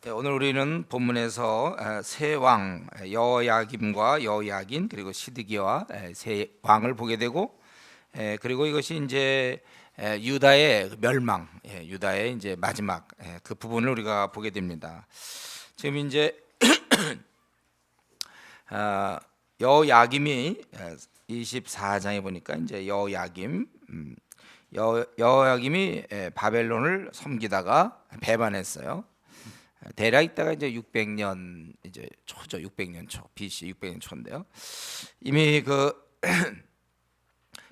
네, 오늘 우리는 본문에서 세 왕 여호야김과 여호야긴 그리고 시드기야 세 왕을 보게 되고, 그리고 이것이 이제 유다의 멸망, 유다의 이제 마지막 그 부분을 우리가 보게 됩니다. 지금 이제 아, 여호야김이 24장에 보니까 이제 여호야김 여호야김이 바벨론을 섬기다가 배반했어요. 대략 있다가 이제 600년 이제 초죠. 600년 초 BC 600년 초인데요. 이미 그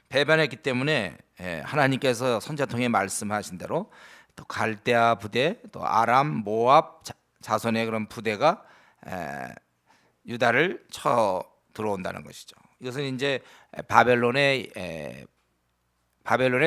배반했기 때문에 하나님께서 선지자 통해 말씀하신 대로 또 갈대아 부대, 또 아람, 모압 자손의 그런 부대가 유다를 쳐 들어온다는 것이죠. 이것은 이제 바벨론의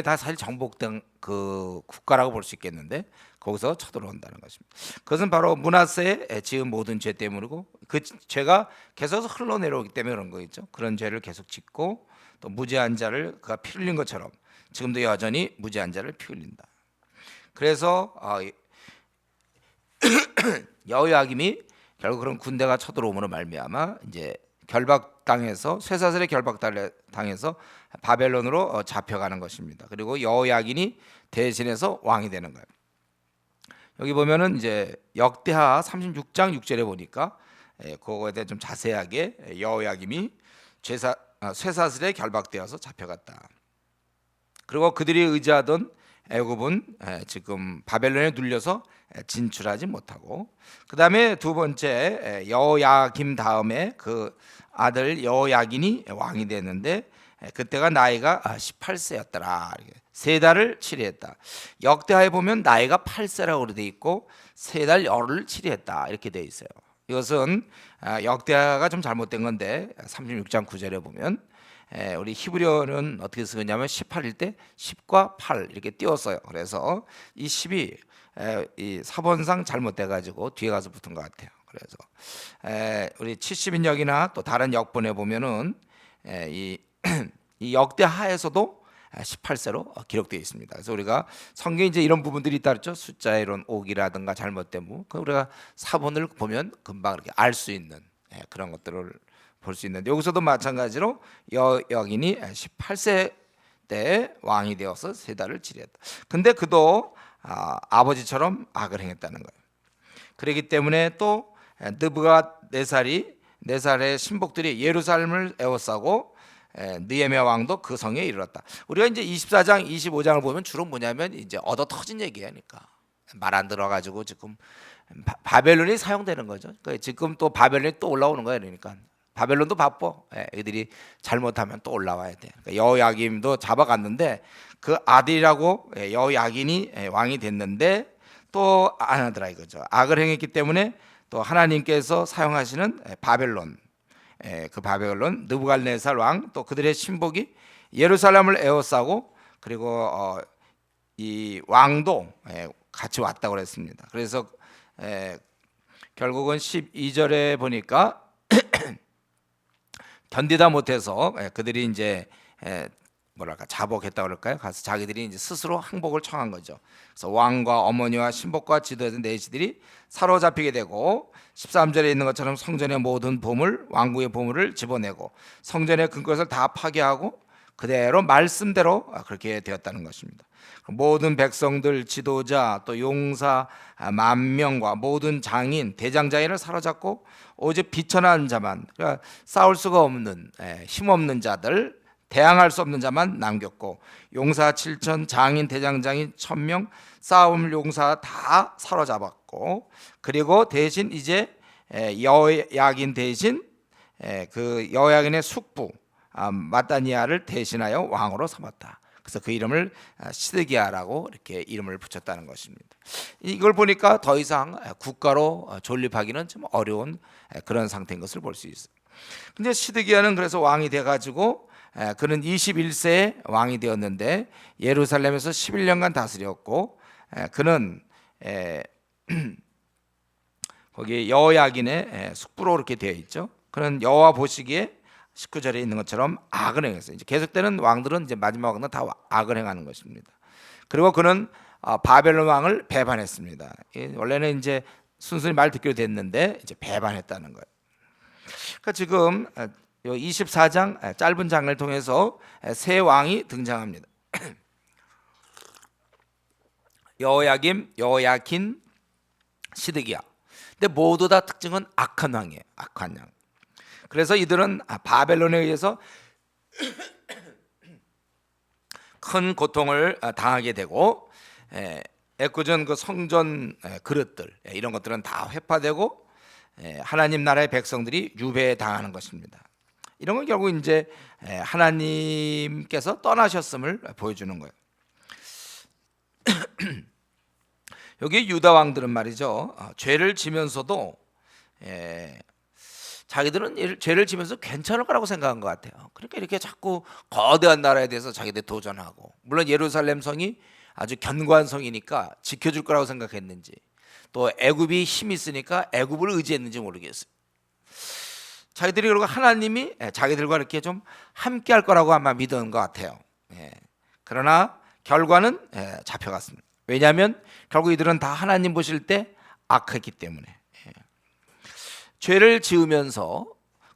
다 사실 정복된 그 국가라고 볼 수 있겠는데, 거기서 쳐들어온다는 것입니다. 그것은 바로 므낫세의 지은 모든 죄 때문이고, 그 죄가 계속 흘러내려오기 때문에 그런 거겠죠. 그런 죄를 계속 짓고 또 무죄한 자를 그가 피 흘린 것처럼 지금도 여전히 무죄한 자를 피 흘린다. 그래서 여호야김이 결국 그런 군대가 쳐들어옴으로 말미암아 이제 결박당해서 쇠사슬에 결박당해서 바벨론으로 잡혀가는 것입니다. 그리고 여호야긴이 대신해서 왕이 되는 거예요. 여기 보면은 이제 역대하 36장 6절에 보니까 그거에 대해 좀 자세하게 여호야김이 쇠사슬에 결박되어서 잡혀갔다. 그리고 그들이 의지하던 애굽은 지금 바벨론에 눌려서 진출하지 못하고, 그 다음에 두 번째 여호야김 다음에 그 아들 여호야긴이 왕이 됐는데, 그때가 나이가 18세였더라. 세 달을 치리했다. 역대하에 보면 나이가 8세라고 되어 있고 세 달 열흘을 치리했다 이렇게 되어 있어요. 이것은 역대하가 좀 잘못된 건데 36장 9절에 보면 우리 히브리어는 어떻게 쓰냐면 18일 때 10과 8 이렇게 띄웠어요. 그래서 이 10이 이 사본상 잘못돼 가지고 뒤에 가서 붙은 것 같아요. 그래서 우리 70인역이나 또 다른 역본에 보면은 이 역대하에서도 18세로 기록되어 있습니다. 그래서 우리가 성경에 이제 이런 부분들이 있다 그랬죠. 숫자 이론 옥이라든가 잘못된 부분, 우리가 사본을 보면 금방 이렇게 알 수 있는 그런 것들을 볼 수 있는데, 여기서도 마찬가지로 여인이 18세 때 왕이 되어서 세 달을 치리했다. 근데 그도 아버지처럼 악을 행했다는 거예요. 그렇기 때문에 또 느부갓네살이 네 살의 신복들이 예루살렘을 에워싸고 느헤미야 왕도 그 성에 이르렀다. 우리가 이제 24장 25장을 보면 주로 뭐냐면 이제 얻어 터진 얘기하니까 말 안 들어가지고 지금 바벨론이 사용되는 거죠. 그러니까 지금 또 바벨론이 또 올라오는 거예요. 그러니까 바벨론도 바빠. 애들이 잘못하면 또 올라와야 돼. 그러니까 여호야김도 잡아갔는데 그 아들이라고 여호야긴이 왕이 됐는데 또 안 하더라 이거죠. 악을 행했기 때문에 또 하나님께서 사용하시는 바벨론, 그 바벨론 느부갓네살 왕, 또 그들의 신복이 예루살렘을 에워싸고, 그리고 이 왕도 같이 왔다고 그랬습니다. 그래서 결국은 12절에 보니까 견디다 못해서 그들이 이제 뭐랄까 자복했다 그럴까요? 가서 자기들이 이제 스스로 항복을 청한 거죠. 그래서 왕과 어머니와 신복과 지도자들 내시들이 사로잡히게 되고, 13절에 있는 것처럼 성전의 모든 보물, 왕궁의 보물을 집어내고 성전의 근것을 다 파괴하고 그대로 말씀대로 그렇게 되었다는 것입니다. 모든 백성들, 지도자, 또 용사 10,000명과 모든 장인, 대장장이를 사로잡고 오직 비천한 자만, 그러니까 싸울 수가 없는 힘없는 자들, 대항할 수 없는 자만 남겼고, 용사 7,000, 장인, 대장장인 1,000명, 싸움 용사 다 사로잡았고, 그리고 대신 이제 여호야긴 대신 그 여호야긴의 숙부 마따니아를 대신하여 왕으로 삼았다. 그래서 그 이름을 시드기야라고 이렇게 이름을 붙였다는 것입니다. 이걸 보니까 더 이상 국가로 존립하기는 좀 어려운 그런 상태인 것을 볼 수 있어요. 근데 시드기야는 그래서 왕이 돼가지고 그는 21세에 왕이 되었는데 예루살렘에서 11년간 다스렸고, 그는 거기 여호야긴의 숙부로 이렇게 되어 있죠. 그는 여호와 보시기에 19절에 있는 것처럼 악을 행했어요. 이제 계속되는 왕들은 이제 마지막 왕은 다 악을 행하는 것입니다. 그리고 그는 바벨론 왕을 배반했습니다. 원래는 이제 순순히 말 듣기로 됐는데 이제 배반했다는 거예요. 그러니까 지금 24장 짧은 장을 통해서 세 왕이 등장합니다. 여호야김, 여호야킨, 시드기야. 근데 모두 다 특징은 악한 왕이에요. 악한 왕. 그래서 이들은 바벨론에 의해서 큰 고통을 당하게 되고, 애꿎은 그 성전 그릇들 이런 것들은 다 회파되고 하나님 나라의 백성들이 유배에 당하는 것입니다. 이런 건 결국 이제 하나님께서 떠나셨음을 보여주는 거예요. 여기 유다 왕들은 말이죠, 죄를 지면서도 자기들은 죄를 지면서 괜찮을 거라고 생각한 것 같아요. 그러니까 이렇게 자꾸 거대한 나라에 대해서 자기들 도전하고, 물론 예루살렘 성이 아주 견고한 성이니까 지켜줄 거라고 생각했는지, 또 애굽이 힘이 있으니까 애굽을 의지했는지 모르겠어요. 자기들이 그리고 하나님이 자기들과 이렇게 좀 함께 할 거라고 아마 믿은 것 같아요. 그러나 결과는 잡혀갔습니다. 왜냐하면 결국 이들은 다 하나님 보실 때 악했기 때문에. 죄를 지으면서,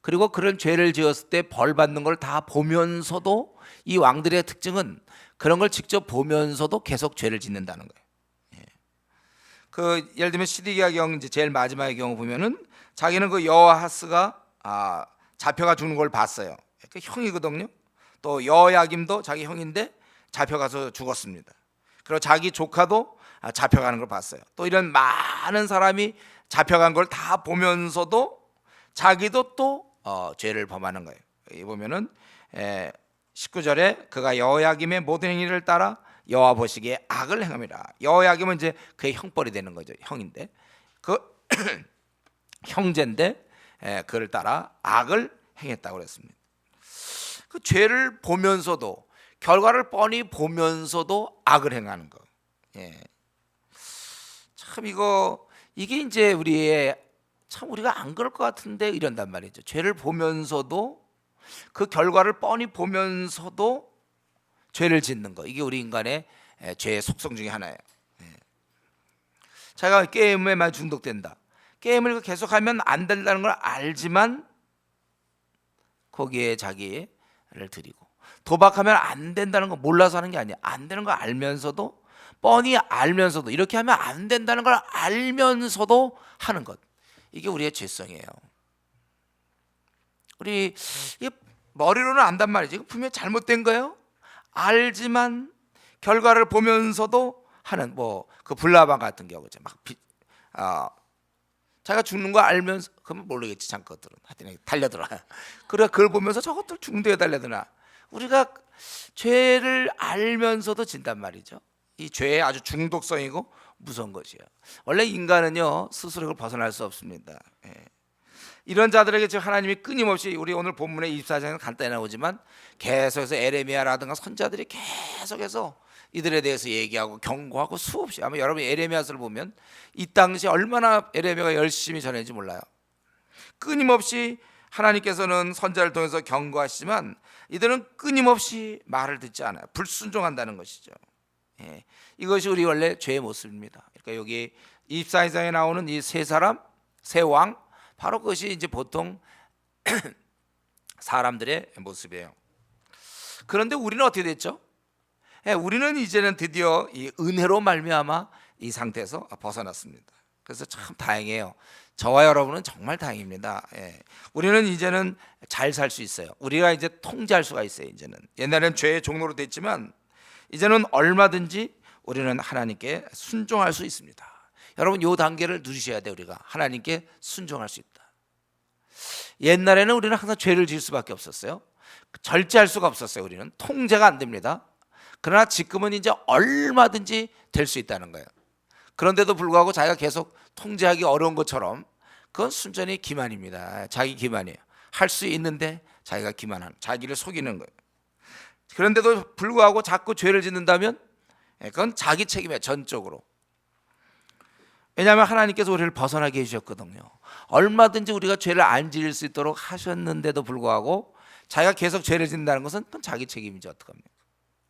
그리고 그런 죄를 지었을 때 벌 받는 걸 다 보면서도, 이 왕들의 특징은 그런 걸 직접 보면서도 계속 죄를 짓는다는 거예요. 그 예를 들면 시드기야 경 이제 제일 마지막의 경우 보면은 자기는 그 여호아하스가 잡혀가 죽는 걸 봤어요. 그 형이거든요. 또 여호야김도 자기 형인데 잡혀가서 죽었습니다. 그리고 자기 조카도 잡혀가는 걸 봤어요. 또 이런 많은 사람이 잡혀간 걸 다 보면서도 자기도 또 죄를 범하는 거예요. 여기 보면은 19절에 그가 여호야김의 모든 행위를 따라 여호와 보시기에 악을 행함이라. 여호야김은 이제 그의 형벌이 되는 거죠. 형인데 그 형제인데 그를 따라 악을 행했다고 그랬습니다. 그 죄를 보면서도, 결과를 뻔히 보면서도 악을 행하는 거. 참 이게 이제 우리의, 참 우리가 안 그럴 것 같은데 이런단 말이죠. 죄를 보면서도, 그 결과를 뻔히 보면서도 죄를 짓는 거. 이게 우리 인간의 죄의 속성 중에 하나예요. 자기가 게임에 많이 중독된다. 게임을 계속하면 안 된다는 걸 알지만 거기에 자기를 들이고, 도박하면 안 된다는 거 몰라서 하는 게 아니야. 안 되는 거 알면서도, 뻔히 알면서도, 이렇게 하면 안 된다는 걸 알면서도 하는 것. 이게 우리의 죄성이에요. 우리 이게 머리로는 안단 말이지. 분명히 잘못된 거예요. 알지만 결과를 보면서도 하는, 뭐 그 불나방 같은 경우죠. 자기가 죽는 거 알면서, 그러면 모르겠지, 잠것들은 하여튼 달려들어. 그래, 그걸 보면서 저것들 죽는데 달려드나. 우리가 죄를 알면서도 진단 말이죠. 이 죄의 아주 중독성이고 무서운 것이에요. 원래 인간은요, 스스로 이걸 벗어날 수 없습니다. 이런 자들에게 지금 하나님이 끊임없이, 우리 오늘 본문의 24장에는 간단히 나오지만 계속해서 에레미야라든가 선자들이 계속해서 이들에 대해서 얘기하고 경고하고 수없이, 아마 여러분이 에레미야서를 보면 이 당시 얼마나 에레미야가 열심히 전했는지 몰라요. 끊임없이 하나님께서는 선자를 통해서 경고하시지만 이들은 끊임없이 말을 듣지 않아요. 불순종한다는 것이죠. 이것이 우리 원래 죄의 모습입니다. 그러니까 여기 24장에 나오는 이 세 사람, 세 왕, 바로 그것이 이제 보통 사람들의 모습이에요. 그런데 우리는 어떻게 됐죠? 우리는 이제는 드디어 이 은혜로 말미암아 이 상태에서 벗어났습니다. 그래서 참 다행이에요. 저와 여러분은 정말 다행입니다. 우리는 이제는 잘 살 수 있어요. 우리가 이제 통제할 수가 있어요. 이제는, 옛날에는 죄의 종로로 됐지만 이제는 얼마든지 우리는 하나님께 순종할 수 있습니다. 여러분, 이 단계를 누리셔야 돼요. 우리가 하나님께 순종할 수 있다. 옛날에는 우리는 항상 죄를 지을 수밖에 없었어요. 절제할 수가 없었어요. 우리는 통제가 안 됩니다. 그러나 지금은 이제 얼마든지 될 수 있다는 거예요. 그런데도 불구하고 자기가 계속 통제하기 어려운 것처럼, 그건 순전히 기만입니다. 자기 기만이에요. 할 수 있는데 자기가 기만하는, 자기를 속이는 거예요. 그런데도 불구하고 자꾸 죄를 짓는다면 그건 자기 책임이에요. 전적으로. 왜냐하면 하나님께서 우리를 벗어나게 해주셨거든요. 얼마든지 우리가 죄를 안 지을 수 있도록 하셨는데도 불구하고 자기가 계속 죄를 짓는다는 것은 그건 자기 책임이죠. 어떡합니까?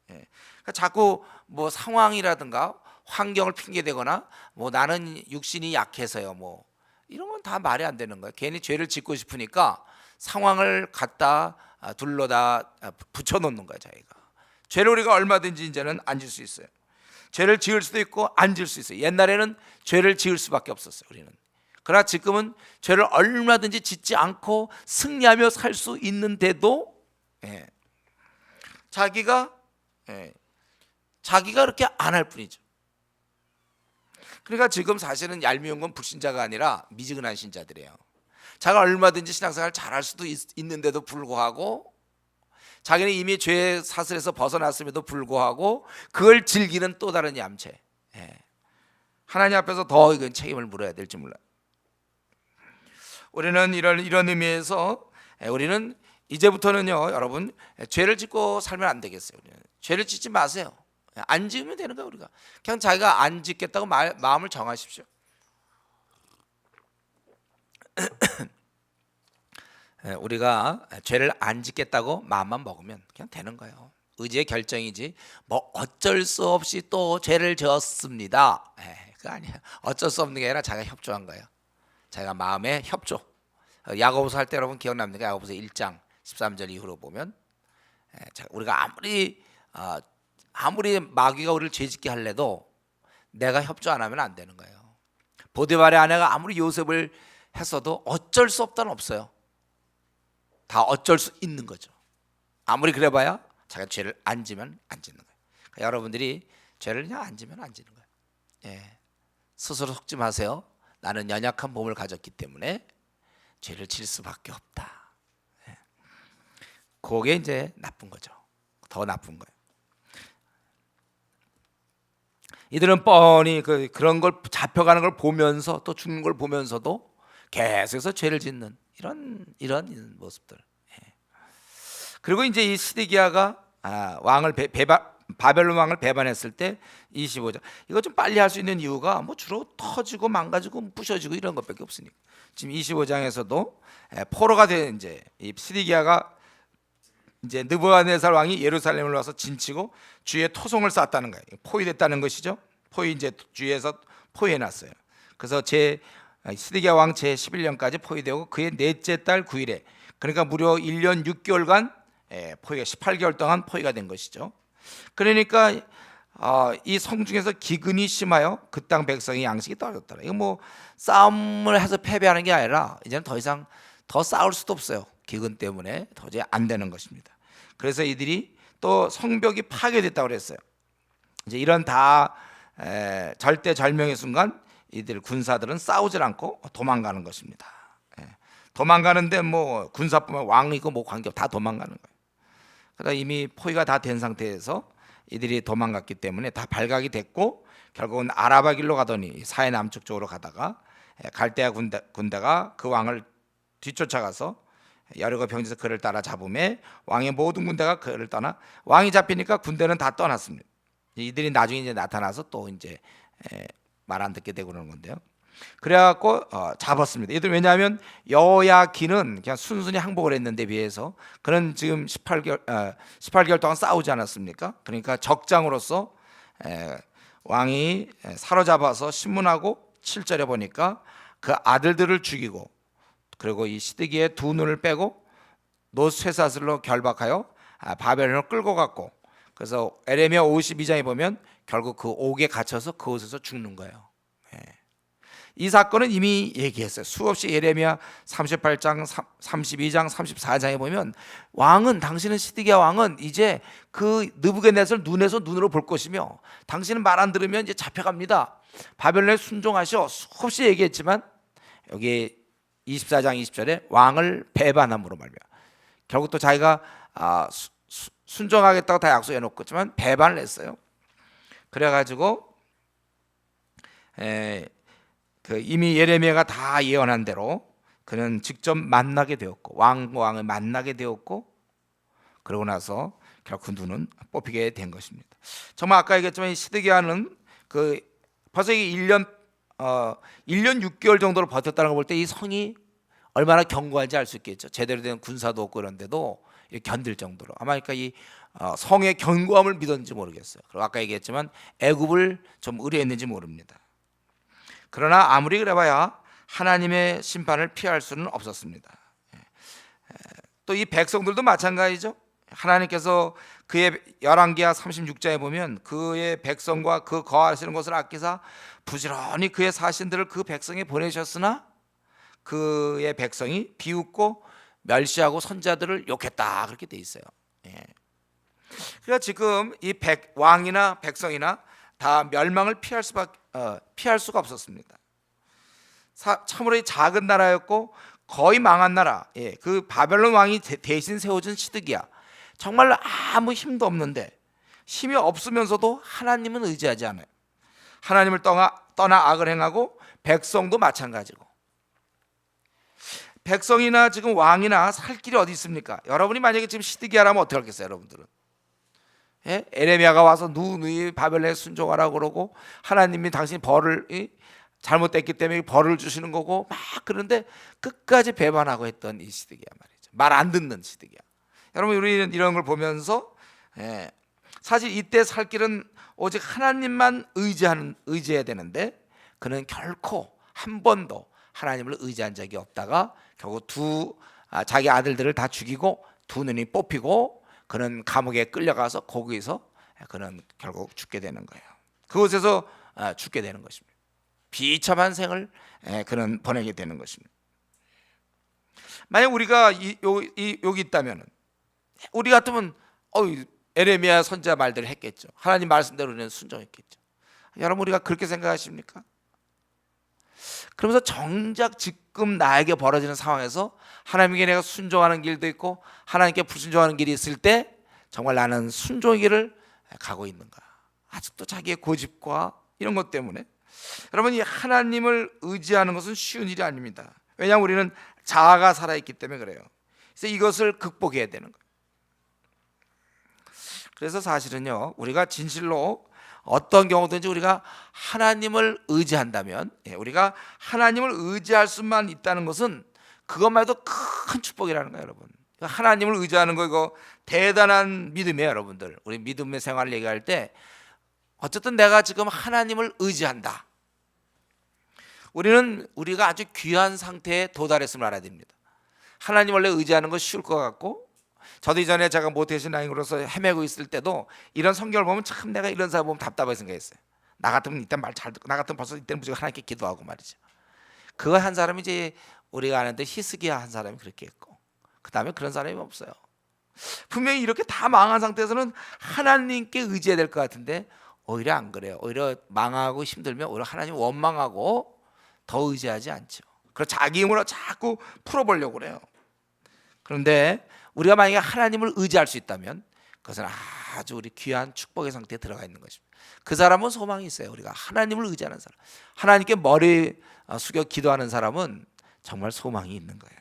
그러니까 자꾸 뭐 상황이라든가 환경을 핑계대거나 뭐 나는 육신이 약해서요 뭐 이런 건 다 말이 안 되는 거예요. 괜히 죄를 짓고 싶으니까 상황을 갖다 둘러다 붙여놓는 거예요. 자기가 죄를 우리가 얼마든지 이제는 안 질 수 있어요. 죄를 지을 수도 있고 안 지을 수 있어요. 옛날에는 죄를 지을 수밖에 없었어요. 우리는. 그러나 지금은 죄를 얼마든지 짓지 않고 승리하며 살 수 있는데도 자기가 그렇게 안 할 뿐이죠. 그러니까 지금 사실은 얄미운 건 불신자가 아니라 미지근한 신자들이에요. 자기가 얼마든지 신앙생활 잘할 수도 있는데도 불구하고 자기는 이미 죄의 사슬에서 벗어났음에도 불구하고 그걸 즐기는 또 다른 얌체. 하나님 앞에서 더 이건 책임을 물어야 될지 몰라요. 우리는 이런 의미에서 우리는 이제부터는요 여러분 죄를 짓고 살면 안 되겠어요. 죄를 짓지 마세요. 안 지으면 되는 거예요. 우리가 그냥 자기가 안 짓겠다고 마음을 정하십시오. 우리가 죄를 안 짓겠다고 마음만 먹으면 그냥 되는 거예요. 의지의 결정이지 뭐 어쩔 수 없이 또 죄를 지었습니다. 그거 아니야. 어쩔 수 없는 게 아니라 자기가 협조한 거예요. 자기가 마음에 협조. 야고보서 할 때 여러분 기억납니까? 야고보서 1장 13절 이후로 보면 우리가 아무리 마귀가 우리를 죄짓게 할래도 내가 협조 안 하면 안 되는 거예요. 보디발의 아내가 아무리 요셉을 했어도 어쩔 수 없다는 없어요. 다 어쩔 수 있는 거죠. 아무리 그래봐야 자기가 죄를 안 지면 안 짓는 거예요. 그러니까 여러분들이 죄를 그냥 안 지면 안 지는 거예요. 스스로 속지 마세요. 나는 연약한 몸을 가졌기 때문에 죄를 질 수밖에 없다. 그게 이제 나쁜 거죠. 더 나쁜 거예요. 이들은 뻔히 그런 걸 잡혀가는 걸 보면서 또 죽는 걸 보면서도 계속해서 죄를 짓는 이런 모습들. 그리고 이제 이 시드기야가 왕을 바벨론 왕을 배반했을 때 25장 이거 좀 빨리 할 수 있는 이유가 뭐 주로 터지고 망가지고 부셔지고 이런 것밖에 없으니까 지금 25장에서도 포로가 된 이제 이 시드기야가 이제 느부갓네살 왕이 예루살렘을 와서 진치고 주위에 토성을 쌓았다는 거예요. 포위됐다는 것이죠. 이제 주위에서 포위해놨어요. 그래서 시드기야 왕 제 11년까지 포위되고 그의 넷째 달 9일에 그러니까 무려 1년 6개월간 포위가 18개월 동안 포위가 된 것이죠. 그러니까 이 성중에서 기근이 심하여 그 땅 백성의 양식이 떨어졌더라. 이거 뭐 싸움을 해서 패배하는 게 아니라 이제는 더 이상 더 싸울 수도 없어요. 기근 때문에 도저히 안 되는 것입니다. 그래서 이들이 또 성벽이 파괴됐다고 그랬어요. 이제 이런 다 절대절명의 순간 이들 군사들은 싸우질 않고 도망가는 것입니다. 도망가는데 뭐 군사뿐만 왕이고 뭐 관계없고 다 도망가는 거예요. 그러다 이미 포위가 다 된 상태에서 이들이 도망갔기 때문에 다 발각이 됐고 결국은 아라바 길로 가더니 사해 남쪽 쪽으로 가다가 갈대아 군대가 그 왕을 뒤쫓아가서 여리고 병지에서 그를 따라 잡음에 왕의 모든 군대가 그를 떠나 왕이 잡히니까 군대는 다 떠났습니다. 이들이 나중에 이제 나타나서 또 이제 말 안 듣게 되고 그러는 건데요. 그래갖고 잡았습니다. 이들 왜냐하면 여호야긴은 그냥 순순히 항복을 했는데 비해서 그는 지금 18개월 동안 싸우지 않았습니까? 그러니까 적장으로서 왕이 사로잡아서 신문하고 7절에 보니까 그 아들들을 죽이고 그리고 이 시드기의 두 눈을 빼고 노쇠사슬로 결박하여 바벨론을 끌고 갔고 그래서 에레미야 52장에 보면 결국 그 옥에 갇혀서 그곳에서 죽는 거예요. 이 사건은 이미 얘기했어요. 수없이 예레미야 38장, 32장, 34장에 보면 왕은 당신은 시드기야 왕은 이제 그 느부갓네살 눈에서 눈으로 볼 것이며 당신은 말 안 들으면 이제 잡혀갑니다. 바벨론에 순종하셔 수없이 얘기했지만 여기 24장 20절에 왕을 배반함으로 말미암아 결국 또 자기가 순종하겠다고 다 약속해 놓고지만 배반을 했어요. 그래가지고 이미 예레미야가 다 예언한 대로 그는 직접 만나게 되었고 왕을 만나게 되었고 그러고 나서 결국 눈은 뽑히게 된 것입니다. 정말 아까 얘기했지만 이 시드기야는 벌써 1년 6개월 정도를 버텼다는 걸 볼 때 이 성이 얼마나 견고한지 알 수 있겠죠. 제대로 된 군사도 없고 그런데도 견딜 정도로 아마 그러니까 이 성의 견고함을 믿었는지 모르겠어요. 그리고 아까 얘기했지만 애굽을 좀 의뢰했는지 모릅니다. 그러나 아무리 그래봐야 하나님의 심판을 피할 수는 없었습니다. 또 이 백성들도 마찬가지죠. 하나님께서 그의 열왕기하 36장에 보면 그의 백성과 그 거하시는 것을 아끼사 부지런히 그의 사신들을 그 백성에 보내셨으나 그의 백성이 비웃고 멸시하고 선자들을 욕했다, 그렇게 돼 있어요. 그러니까 지금 이 왕이나 백성이나 다 멸망을 피할 수가 없었습니다. 참으로 이 작은 나라였고 거의 망한 나라. 그 바벨론 왕이 대신 세워준 시드기야. 정말 아무 힘도 없는데, 힘이 없으면서도 하나님은 의지하지 않아요. 하나님을 떠나 악을 행하고 백성도 마찬가지고. 백성이나 지금 왕이나 살 길이 어디 있습니까? 여러분이 만약에 지금 시드기야라면 어떻게 하겠어요, 여러분들은? 에레미야가 와서 누누이 바벨론에 순종하라고 그러고 하나님이 당신이 벌을 잘못됐기 때문에 벌을 주시는 거고 막 그런데 끝까지 배반하고 했던 이 시드기야 말이죠. 말 안 듣는 시드기야. 여러분, 우리는 이런 걸 보면서 사실 이때 살 길은 오직 하나님만 의지해야 되는데 그는 결코 한 번도 하나님을 의지한 적이 없다가 결국 자기 아들들을 다 죽이고 두 눈이 뽑히고 그는 감옥에 끌려가서 거기서 그는 결국 죽게 되는 거예요. 그곳에서 죽게 되는 것입니다. 비참한 생을 그는 보내게 되는 것입니다. 만약 우리가 여기 있다면 우리 같으면 에레미야 선지자 말대로 했겠죠. 하나님 말씀대로는 순종했겠죠. 여러분, 우리가 그렇게 생각하십니까? 그러면서 정작 지금 나에게 벌어지는 상황에서 하나님께 내가 순종하는 길도 있고 하나님께 불순종하는 길이 있을 때 정말 나는 순종의 길을 가고 있는가? 아직도 자기의 고집과 이런 것 때문에. 여러분, 이 하나님을 의지하는 것은 쉬운 일이 아닙니다. 왜냐하면 우리는 자아가 살아있기 때문에 그래요. 그래서 이것을 극복해야 되는 거예요. 그래서 사실은요, 우리가 진실로 어떤 경우든지 우리가 하나님을 의지한다면, 우리가 하나님을 의지할 수만 있다는 것은 그것만 해도 큰 축복이라는 거예요, 여러분. 하나님을 의지하는 거 이거 대단한 믿음이에요, 여러분들. 우리 믿음의 생활을 얘기할 때 어쨌든 내가 지금 하나님을 의지한다. 우리가 아주 귀한 상태에 도달했음을 알아야 됩니다. 하나님 원래 의지하는 거 쉬울 것 같고, 저도 이전에 제가 모태신앙으로서 헤매고 있을 때도 이런 성경을 보면 참 내가 이런 사람 보면 답답하게 생각했어요. 나 같으면 이때 나 같으면 벌써 이때는 무조건 하나님께 기도하고 말이죠. 그거 한 사람이 이제 우리가 아는데 히스기야 한 사람이 그렇게 했고, 그 다음에 그런 사람이 없어요. 분명히 이렇게 다 망한 상태에서는 하나님께 의지해야 될 것 같은데 오히려 안 그래요. 오히려 망하고 힘들면 오히려 하나님 원망하고 더 의지하지 않죠. 그래서 자기 힘으로 자꾸 풀어보려고 그래요. 그런데 우리가 만약에 하나님을 의지할 수 있다면 그것은 아주 우리 귀한 축복의 상태에 들어가 있는 것입니다. 그 사람은 소망이 있어요. 우리가 하나님을 의지하는 사람, 하나님께 머리 숙여 기도하는 사람은 정말 소망이 있는 거예요.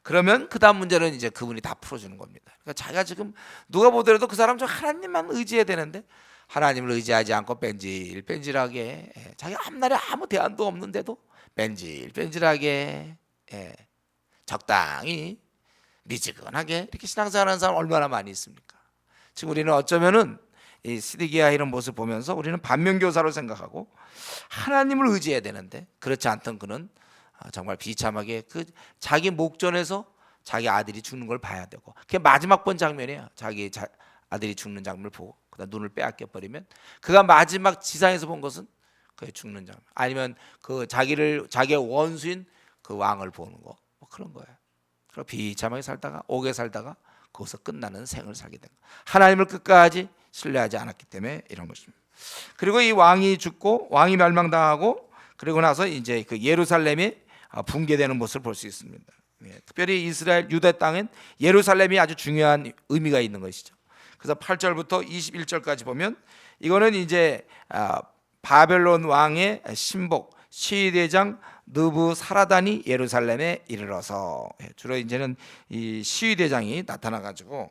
그러면 그 다음 문제는 이제 그분이 다 풀어주는 겁니다. 그러니까 자기가 지금 누가 보더라도 그 사람 좀 하나님만 의지해야 되는데 하나님을 의지하지 않고 뺀질뺀질하게 자기가 앞날에 아무 대안도 없는데도 뺀질뺀질하게 적당히 미지근하게 이렇게 신앙생활하는 사람 얼마나 많이 있습니까? 지금 우리는 어쩌면은 이 시드기야 이런 모습 보면서 우리는 반면교사로 생각하고 하나님을 의지해야 되는데 그렇지 않던 그는 정말 비참하게 그 자기 목전에서 자기 아들이 죽는 걸 봐야 되고, 그게 마지막 본 장면이에요. 자기 아들이 죽는 장면을 보고 그다음 눈을 빼앗겨 버리면 그가 마지막 지상에서 본 것은 그의 죽는 장면, 아니면 그 자기의 원수인 그 왕을 보는 거, 뭐 그런 거예요. 그리고 비참하게 살다가 오게 살다가 거기서 끝나는 생을 살게 된 거예요. 하나님을 끝까지 신뢰하지 않았기 때문에 이런 것입니다. 그리고 이 왕이 죽고 왕이 멸망당하고 그리고 나서 이제 그 예루살렘이 붕괴되는 모습을 볼 수 있습니다. 특별히 이스라엘 유대 땅엔 예루살렘이 아주 중요한 의미가 있는 것이죠. 그래서 8절부터 21절까지 보면 이거는 이제 바벨론 왕의 신복 시위대장 느부사라단이 예루살렘에 이르러서, 주로 이제는 이 시위대장이 나타나 가지고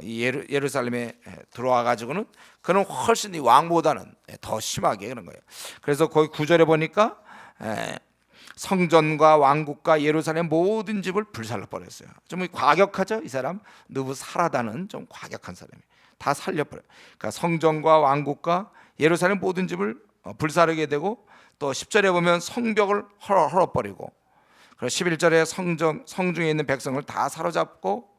이 예루살렘에 들어와 가지고는 그는 훨씬 이 왕보다는 더 심하게 그런 거예요. 그래서 거기 9절에 보니까 성전과 왕국과 예루살렘 모든 집을 불살라 버렸어요. 좀 과격하죠, 이 사람. 느부사라다는 좀 과격한 사람이 다 살려버려요. 그러니까 성전과 왕국과 예루살렘 모든 집을 불사르게 되고, 또 10절에 보면 성벽을 헐어버리고, 그리고 11절에 성중에 있는 백성을 다 사로잡고,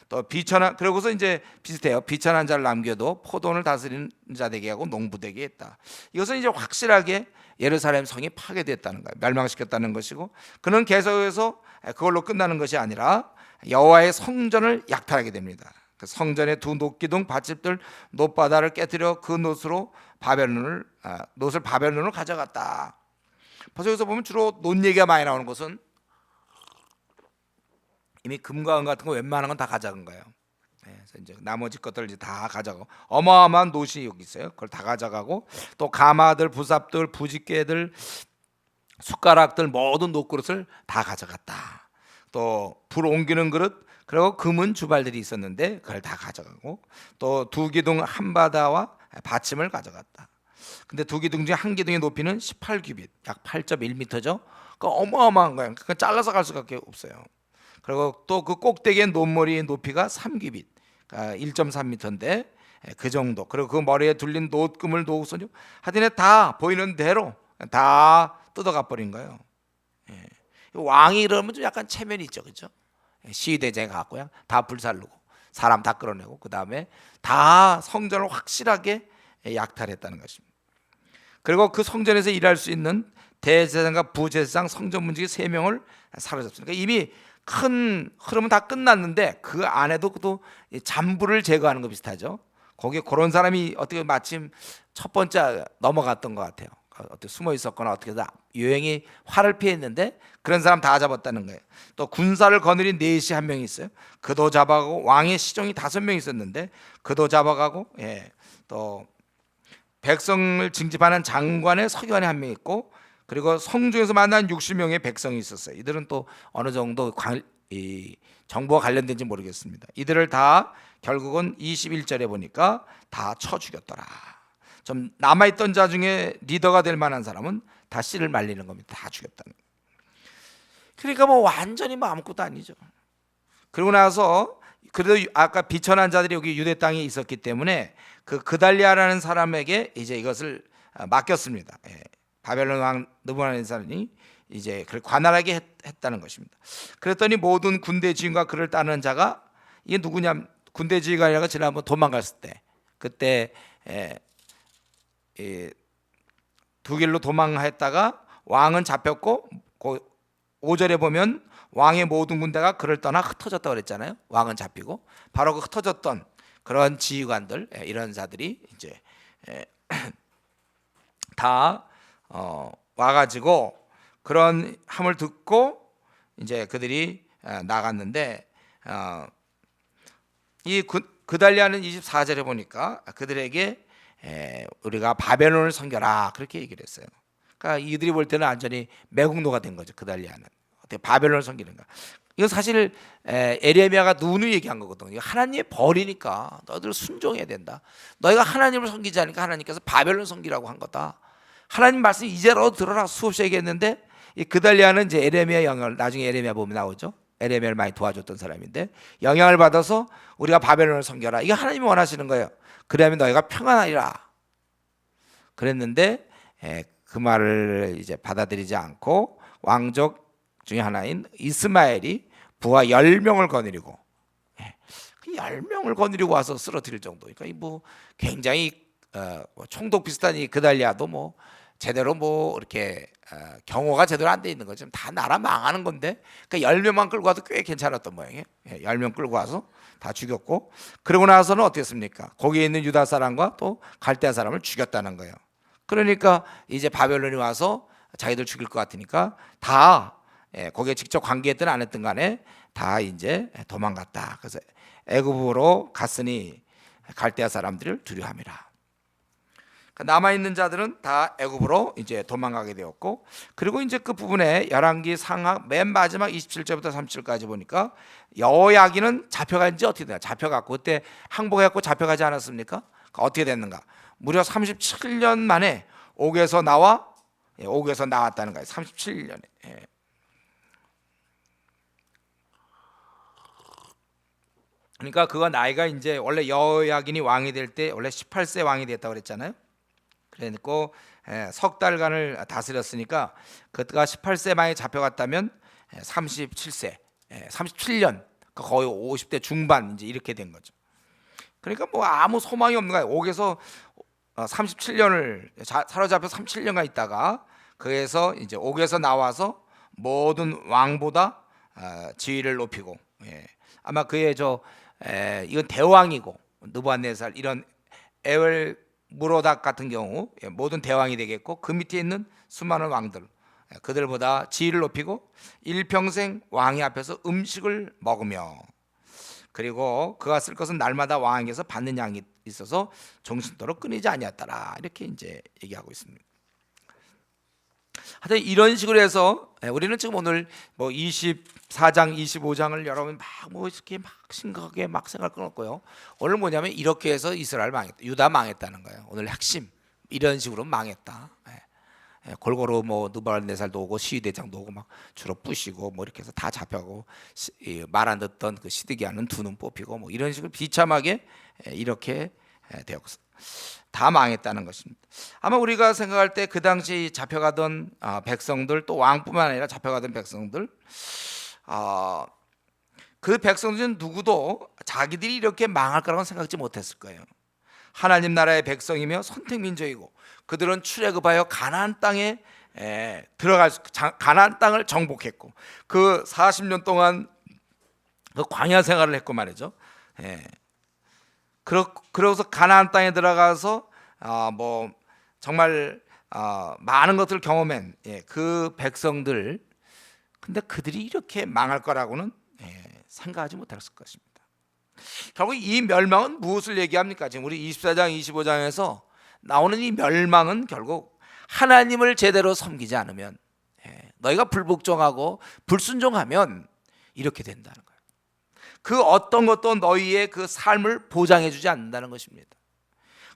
또 비천한, 그러고서 이제 비슷해요. 비천한 자를 남겨도 포도원을 다스리는 자 되게 하고 농부 되게 했다. 이것은 이제 확실하게 예루살렘 성이 파괴됐다는 거예요. 멸망시켰다는 것이고, 그는 계속해서 그걸로 끝나는 것이 아니라 여호와의 성전을 약탈하게 됩니다. 그 성전의 두 녹기둥 밭집들 놋바다를 깨뜨려 그 놋을 바벨론으로 가져갔다. 벌써 여기서 보면 주로 놋 얘기가 많이 나오는 것은 이미 금과 은 같은 거 웬만한 건 다 가져간 거예요. 그래서 이제 나머지 것들 이제 다 가져가고, 어마어마한 놋이 여기 있어요. 그걸 다 가져가고, 또 가마들, 부삽들, 부집개들, 숟가락들, 모든 놋그릇을 다 가져갔다. 또 불 옮기는 그릇, 그리고 금은 주발들이 있었는데 그걸 다 가져가고, 또 두 기둥 한바다와 받침을 가져갔다. 근데 두 기둥 중에 한 기둥의 높이는 18규빗, 약 8.1m죠. 그 어마어마한 거예요. 그러니까 잘라서 갈 수밖에 없어요. 그리고 또 그 꼭대기의 놋머리의 높이가 3규빗, 그러니까 1.3m인데 그 정도. 그리고 그 머리에 둘린 놋금을 놓고서요, 하여튼 다 보이는 대로 다 뜯어가 버린 거예요. 왕이 이러면 좀 약간 체면이 있죠, 그렇죠? 시위대장이 갖고요, 다 불살르고 사람 다 끌어내고, 그 다음에 다 성전을 확실하게 약탈했다는 것입니다. 그리고 그 성전에서 일할 수 있는 대제사장과 부제사장, 성전 문지기 3명을 사로잡습니다. 그러니까 이미 큰 흐름은 다 끝났는데 그 안에도 또 잔불을 제거하는 거 비슷하죠. 거기에 그런 사람이 어떻게 마침 첫 번째 넘어갔던 것 같아요. 어떻게 숨어 있었거나 어떻게 유행이 활을 피했는데 그런 사람 다 잡았다는 거예요. 또 군사를 거느린 넷이 한 명 있어요. 그도 잡아가고, 왕의 시종이 5명 있었는데 그도 잡아가고, 또 백성을 징집하는 장관의 서기관이 한 명 있고, 그리고 성중에서 만난 60명의 백성이 있었어요. 이들은 또 어느 정도 정보와 관련된지 모르겠습니다. 이들을 다 결국은 21절에 보니까 다 쳐 죽였더라. 좀 남아있던 자 중에 리더가 될 만한 사람은 다 씨를 말리는 겁니다. 다 죽였다는 거예요. 그러니까 뭐 완전히 뭐 아무것도 아니죠. 그러고 나서 그래도 아까 비천한 자들이 여기 유대 땅에 있었기 때문에 그 그달리아라는 사람에게 이제 이것을 맡겼습니다. 바벨론 왕 느부갓네살이 이제 그걸 관할하게 했다는 것입니다. 그랬더니 모든 군대 지휘관과 그를 따르는 자가, 이게 누구냐, 군대 지휘관이라고 지난번 도망갔을 때, 그때 두 길로 도망했다가 왕은 잡혔고, 5절에 보면 왕의 모든 군대가 그를 떠나 흩어졌다고 그랬잖아요. 왕은 잡히고 바로 그 흩어졌던 그런 지휘관들, 이런 자들이 이제 다 와가지고 그런 함을 듣고 이제 그들이 나갔는데, 이 그달리아는 24절에 보니까 그들에게 우리가 바벨론을 섬겨라 그렇게 얘기를 했어요. 그러니까 이들이 볼 때는 완전히 매국노가 된 거죠. 그달리아는 어떻게 바벨론을 섬기는가. 이건 사실 에레미야가 누누이 얘기한 거거든요. 하나님의 벌이니까 너희들 순종해야 된다. 너희가 하나님을 섬기지 않으니까 하나님께서 바벨론 섬기라고 한 거다. 하나님 말씀 이제라도 들어라 수없이 얘기했는데, 이 그달리아는 이제 에레미야 영향을, 나중에 에레미야 보면 나오죠. 에레미야를 많이 도와줬던 사람인데 영향을 받아서 우리가 바벨론을 섬겨라, 이게 하나님이 원하시는 거예요. 그러면 너희가 평안하리라 그랬는데, 그 말을 이제 받아들이지 않고 왕족 중에 하나인 이스마엘이 부하 10명을 거느리고, 그 10명을 거느리고 와서 쓰러뜨릴 정도. 그러니까 뭐 굉장히 총독 비슷한 이 그달리아도 뭐 제대로 뭐 이렇게 경호가 제대로 안 돼 있는 거죠. 다 나라 망하는 건데, 그러니까 10명만 끌고 와도 꽤 괜찮았던 모양이에요. 10명 끌고 와서 다 죽였고, 그러고 나서는 어땠습니까? 거기에 있는 유다 사람과 또 갈대아 사람을 죽였다는 거예요. 그러니까 이제 바벨론이 와서 자기들 죽일 것 같으니까 다 거기에 직접 관계했든 안 했든 간에 다 이제 도망갔다. 그래서 애굽으로 갔으니 갈대아 사람들을 두려워함이라. 남아 있는 자들은 다 애굽으로 이제 도망가게 되었고, 그리고 이제 그 부분에 열왕기 상하 맨 마지막 27절부터 37절까지 보니까 여호야긴은 잡혀간 지 어떻게 되나? 잡혀갔고, 그때 항복해갖고 잡혀가지 않았습니까? 어떻게 됐는가? 무려 37년 만에 옥에서 나와 옥에서 나왔다는 거예요. 37년에. 그러니까 그거 나이가 이제 원래 여호야긴이 왕이 될 때 원래 18세 왕이 됐다고 그랬잖아요. 그러니까 석 달간을 다스렸으니까 그가 18세 만에 잡혀갔다면 37세, 37년, 거의 50대 중반 이제 이렇게 된 거죠. 그러니까 뭐 아무 소망이 없는 거예요. 옥에서 37년을 사로잡혀 37년간 있다가 그에서 이제 옥에서 나와서 모든 왕보다 지위를 높이고, 아마 그의 이건 대왕이고 느부갓네살 이런 에웰 무로닥 같은 경우 모든 대왕이 되겠고 그 밑에 있는 수많은 왕들 그들보다 지위를 높이고 일평생 왕의 앞에서 음식을 먹으며, 그리고 그가 쓸 것은 날마다 왕에게서 받는 양이 있어서 정신토록 끊이지 아니었더라, 이렇게 이제 얘기하고 있습니다. 하여튼 이런 식으로 해서 우리는 지금 오늘 뭐 24장 25장을 여러분 막 뭐 이렇게 막 심각하게 막 생각할 건 없고요. 오늘 뭐냐면 이렇게 해서 이스라엘 망했다, 유다 망했다는 거예요. 오늘 핵심 이런 식으로 망했다. 골고루 뭐 느부갓네살도 오고 시위대장도 오고 막 주로 부시고 뭐 이렇게 해서 다 잡혀가고 말 안 듣던 그 시드기야는 두 눈 뽑히고 뭐 이런 식으로 비참하게 이렇게 되었고 다 망했다는 것입니다. 아마 우리가 생각할 때 그 당시 잡혀가던 백성들, 또 왕뿐만 아니라 잡혀가던 백성들, 그 백성들은 누구도 자기들이 이렇게 망할 거라고는 생각지 못했을 거예요. 하나님 나라의 백성이며 선택 민족이고 그들은 출애굽하여 가나안 땅에 가나안 땅을 정복했고 그 40년 동안 그 광야 생활을 했고 말이죠. 그러고서 가나안 땅에 들어가서 뭐 정말 많은 것들을 경험한 그 백성들, 근데 그들이 이렇게 망할 거라고는 생각하지 못했을 것입니다. 결국 이 멸망은 무엇을 얘기합니까? 지금 우리 24장 25장에서 나오는 이 멸망은 결국 하나님을 제대로 섬기지 않으면, 너희가 불복종하고 불순종하면 이렇게 된다는 거예요. 그 어떤 것도 너희의 그 삶을 보장해 주지 않는다는 것입니다.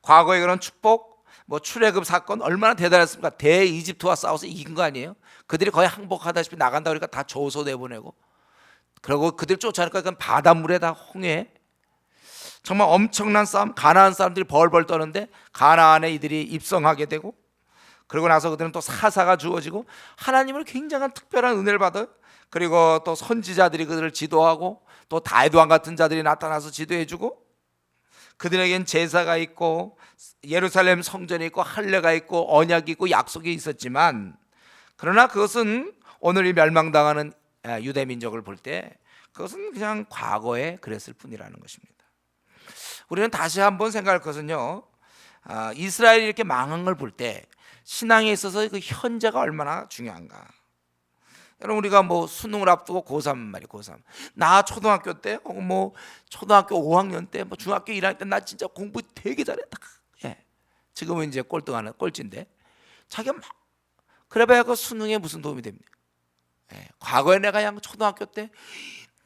과거에 그런 축복, 뭐 출애굽 사건 얼마나 대단했습니까? 대이집트와 싸워서 이긴 거 아니에요? 그들이 거의 항복하다시피 나간다 그러니까 다 조소 내보내고, 그리고 그들 쫓아내니까 그 바닷물에 다 홍해, 정말 엄청난 싸움, 가나안 사람들이 벌벌 떠는데 가나안에 이들이 입성하게 되고, 그러고 나서 그들은 또 사사가 주어지고 하나님을 굉장한 특별한 은혜를 받아요. 그리고 또 선지자들이 그들을 지도하고 또 다윗 왕 같은 자들이 나타나서 지도해주고, 그들에겐 제사가 있고 예루살렘 성전이 있고 할례가 있고 언약이 있고 약속이 있었지만, 그러나 그것은 오늘 이 멸망당하는 유대 민족을 볼 때 그것은 그냥 과거에 그랬을 뿐이라는 것입니다. 우리는 다시 한번 생각할 것은요, 이스라엘이 이렇게 망한 걸 볼 때 신앙에 있어서 그 현재가 얼마나 중요한가. 여러분, 우리가 뭐 수능을 앞두고 고3 말이에요. 고3. 나 초등학교 때, 뭐 초등학교 5학년 때, 뭐 중학교 1학년 때 나 진짜 공부 되게 잘했다. 지금은 이제 꼴등하는 꼴찌인데, 자기가 막 그래봐야 그 수능에 무슨 도움이 됩니까? 과거에 내가 양 초등학교 때,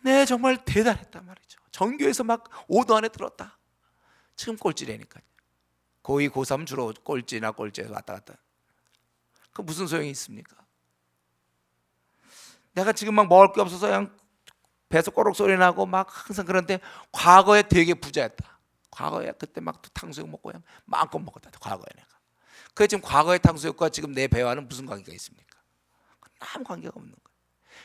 네 정말 대단했단 말이죠. 전교에서 막 5등 안에 들었다. 지금 꼴찌라니까요. 고2, 고3 주로 꼴찌나 꼴찌에서 왔다 갔다. 그 무슨 소용이 있습니까? 내가 지금 막 먹을 게 없어서 그냥 배에서 꼬록 소리 나고 막 항상 그런데 과거에 되게 부자였다. 과거에 그때 막 탕수육 먹고 그냥 마음껏 먹었다. 과거에 내가. 그 지금 과거의 탕수육과 지금 내 배와는 무슨 관계가 있습니까? 아무 관계가 없는 거예요.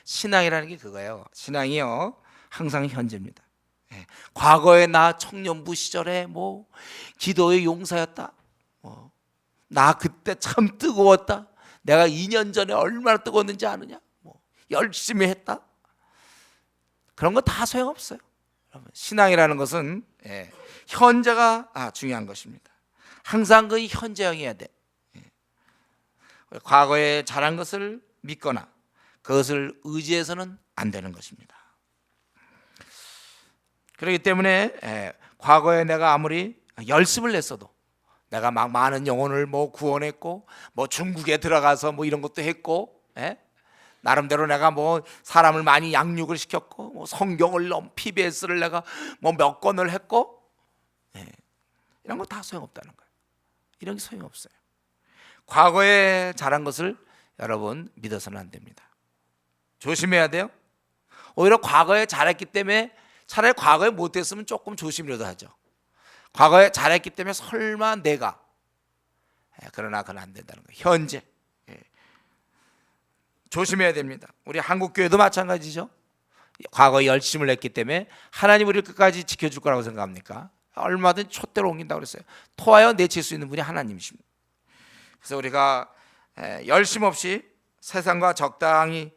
신앙이라는 게 그거예요. 신앙이요, 항상 현재입니다. 과거에 나 청년부 시절에 뭐 기도의 용사였다. 나 그때 참 뜨거웠다. 내가 2년 전에 얼마나 뜨거웠는지 아느냐? 열심히 했다. 그런 거 다 소용없어요. 신앙이라는 것은 현재가 중요한 것입니다. 항상 그 현재형이어야 돼. 과거에 잘한 것을 믿거나 그것을 의지해서는 안 되는 것입니다. 그렇기 때문에 과거에 내가 아무리 열심을 냈어도, 내가 막 많은 영혼을 뭐 구원했고 뭐 중국에 들어가서 뭐 이런 것도 했고, 나름대로 내가 뭐 사람을 많이 양육을 시켰고 뭐 성경을 PBS를 내가 뭐 몇 권을 했고, 이런 거 다 소용없다는 거예요. 이런 게 소용없어요. 과거에 잘한 것을 여러분 믿어서는 안 됩니다. 조심해야 돼요. 오히려 과거에 잘했기 때문에 차라리 과거에 못했으면 조금 조심이라도 하죠. 과거에 잘했기 때문에 설마 내가, 그러나 그건 안 된다는 거예요. 현재 조심해야 됩니다. 우리 한국교회도 마찬가지죠. 과거에 열심을 냈기 때문에 하나님 우리를 끝까지 지켜줄 거라고 생각합니까? 얼마든 촛대로 옮긴다고 그랬어요. 토하여 내칠 수 있는 분이 하나님이십니다. 그래서 우리가 열심 없이 세상과 적당히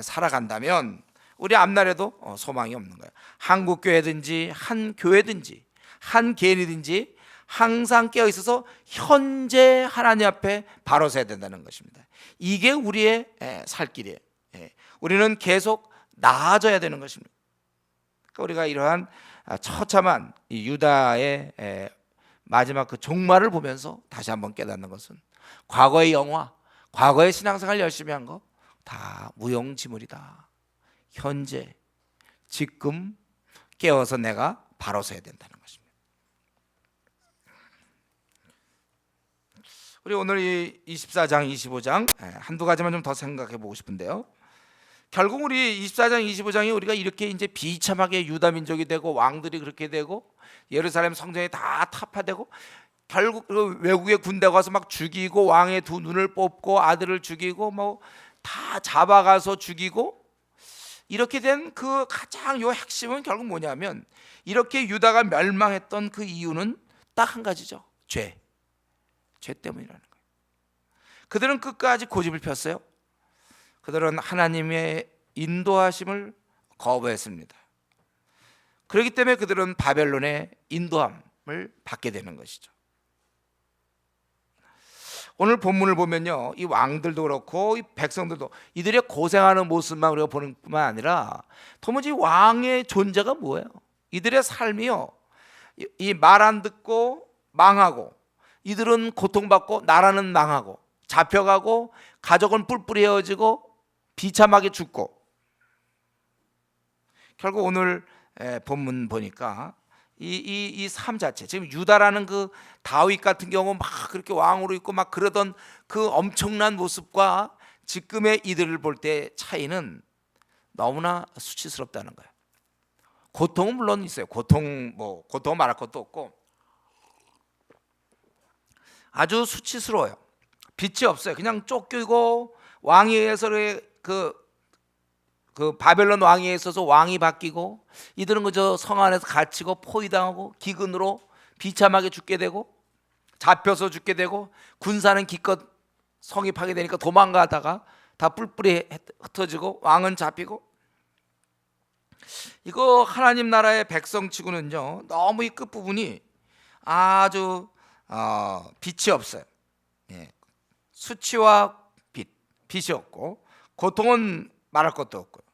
살아간다면 우리 앞날에도 소망이 없는 거예요. 한국교회든지 한 교회든지 한 개인이든지 항상 깨어 있어서 현재 하나님 앞에 바로 서야 된다는 것입니다. 이게 우리의 살 길이에요. 우리는 계속 나아져야 되는 것입니다. 그러니까 우리가 이러한 처참한 유다의 마지막 그 종말을 보면서 다시 한번 깨닫는 것은 과거의 영화, 과거의 신앙생활 열심히 한 거 다 무용지물이다. 현재, 지금 깨어서 내가 바로 서야 된다는 것입니다. 우리 오늘 이 24장, 25장 한두 가지만 좀 더 생각해 보고 싶은데요. 결국 우리 24장, 25장이 우리가 이렇게 이제 비참하게 유다 민족이 되고 왕들이 그렇게 되고 예루살렘 성전이 다 타파되고 결국 외국의 군대가 와서 막 죽이고 왕의 두 눈을 뽑고 아들을 죽이고 뭐 다 잡아가서 죽이고 이렇게 된 그 가장 요 핵심은 결국 뭐냐면 이렇게 유다가 멸망했던 그 이유는 딱 한 가지죠. 죄 때문이라는 거예요. 그들은 끝까지 고집을 폈어요. 그들은 하나님의 인도하심을 거부했습니다. 그렇기 때문에 그들은 바벨론의 인도함을 받게 되는 것이죠. 오늘 본문을 보면요, 이 왕들도 그렇고 이 백성들도 이들의 고생하는 모습만 우리가 보는 뿐만 아니라 도무지 왕의 존재가 뭐예요? 이들의 삶이요, 이 말 안 듣고 망하고 이들은 고통받고 나라는 망하고 잡혀가고 가족은 뿔뿔이 헤어지고 비참하게 죽고 결국 오늘 본문 보니까 이 삶 자체, 지금 유다라는 그 다윗 같은 경우 막 그렇게 왕으로 있고 막 그러던 그 엄청난 모습과 지금의 이들을 볼 때 차이는 너무나 수치스럽다는 거예요. 고통은 물론 있어요. 고통 말할 것도 없고 아주 수치스러워요. 빛이 없어요. 그냥 쫓기고 왕에 의해서 그 바벨론 왕에 있어서 왕이 바뀌고 이들은 그저 성 안에서 갇히고 포위당하고 기근으로 비참하게 죽게 되고 잡혀서 죽게 되고 군사는 기껏 성이 파괴되니까 도망가다가 다 뿔뿔이 흩어지고 왕은 잡히고 이거 하나님 나라의 백성치고는요 너무 이 끝부분이 아주 빛이 없어요. 수치와 빛이 없고 고통은 말할 것도 없고요.